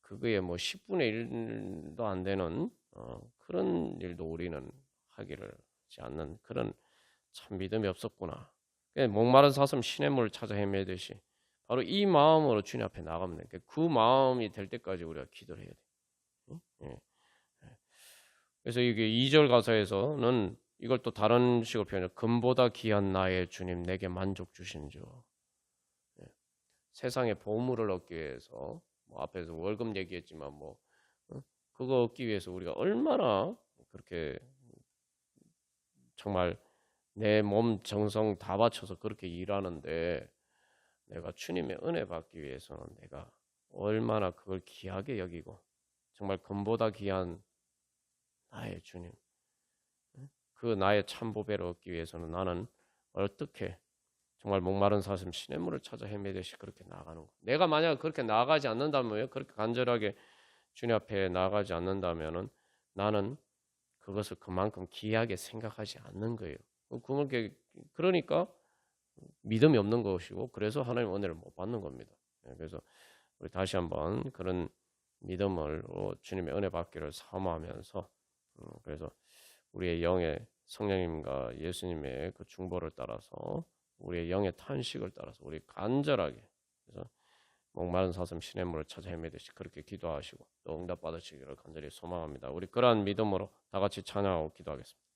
그거에 뭐 10분의 1도 안 되는 그런 일도 우리는 하기를 하지 않는 그런 참 믿음이 없었구나. 목마른 사슴 시냇물을 찾아 헤매듯이 바로 이 마음으로 주님 앞에 나가면 돼. 그 마음이 될 때까지 우리가 기도를 해야 돼. 예. 그래서 이게 2절 가사에서는 이걸 또 다른 식으로 표현해요. 금보다 귀한 나의 주님 내게 만족 주신 주. 예. 세상의 보물을 얻기 위해서 뭐 앞에서 월급 얘기했지만 뭐 그거 얻기 위해서 우리가 얼마나 그렇게 정말 내 몸 정성 다 바쳐서 그렇게 일하는데 내가 주님의 은혜 받기 위해서는 내가 얼마나 그걸 귀하게 여기고 정말 금보다 귀한 나의 주님 그 나의 참보배를 얻기 위해서는 나는 어떻게 정말 목마른 사슴 시냇물을 찾아 헤매듯이 그렇게 나가는 거. 내가 만약 그렇게 나가지 않는다면 그렇게 간절하게 주님 앞에 나가지 않는다면은 나는 그것을 그만큼 귀하게 생각하지 않는 거예요. 그러니까 믿음이 없는 것이고 그래서 하나님 은혜를 못 받는 겁니다. 그래서 우리 다시 한번 그런 믿음을 주님의 은혜 받기를 사모하면서 그래서 우리의 영의 성령님과 예수님의 그 중보를 따라서 우리의 영의 탄식을 따라서 우리 간절하게 그래서 목마른 사슴 시냇물을 찾아 헤매듯이 그렇게 기도하시고 또 응답 받으시기를 간절히 소망합니다. 우리 그러한 믿음으로 다 같이 찬양하고 기도하겠습니다.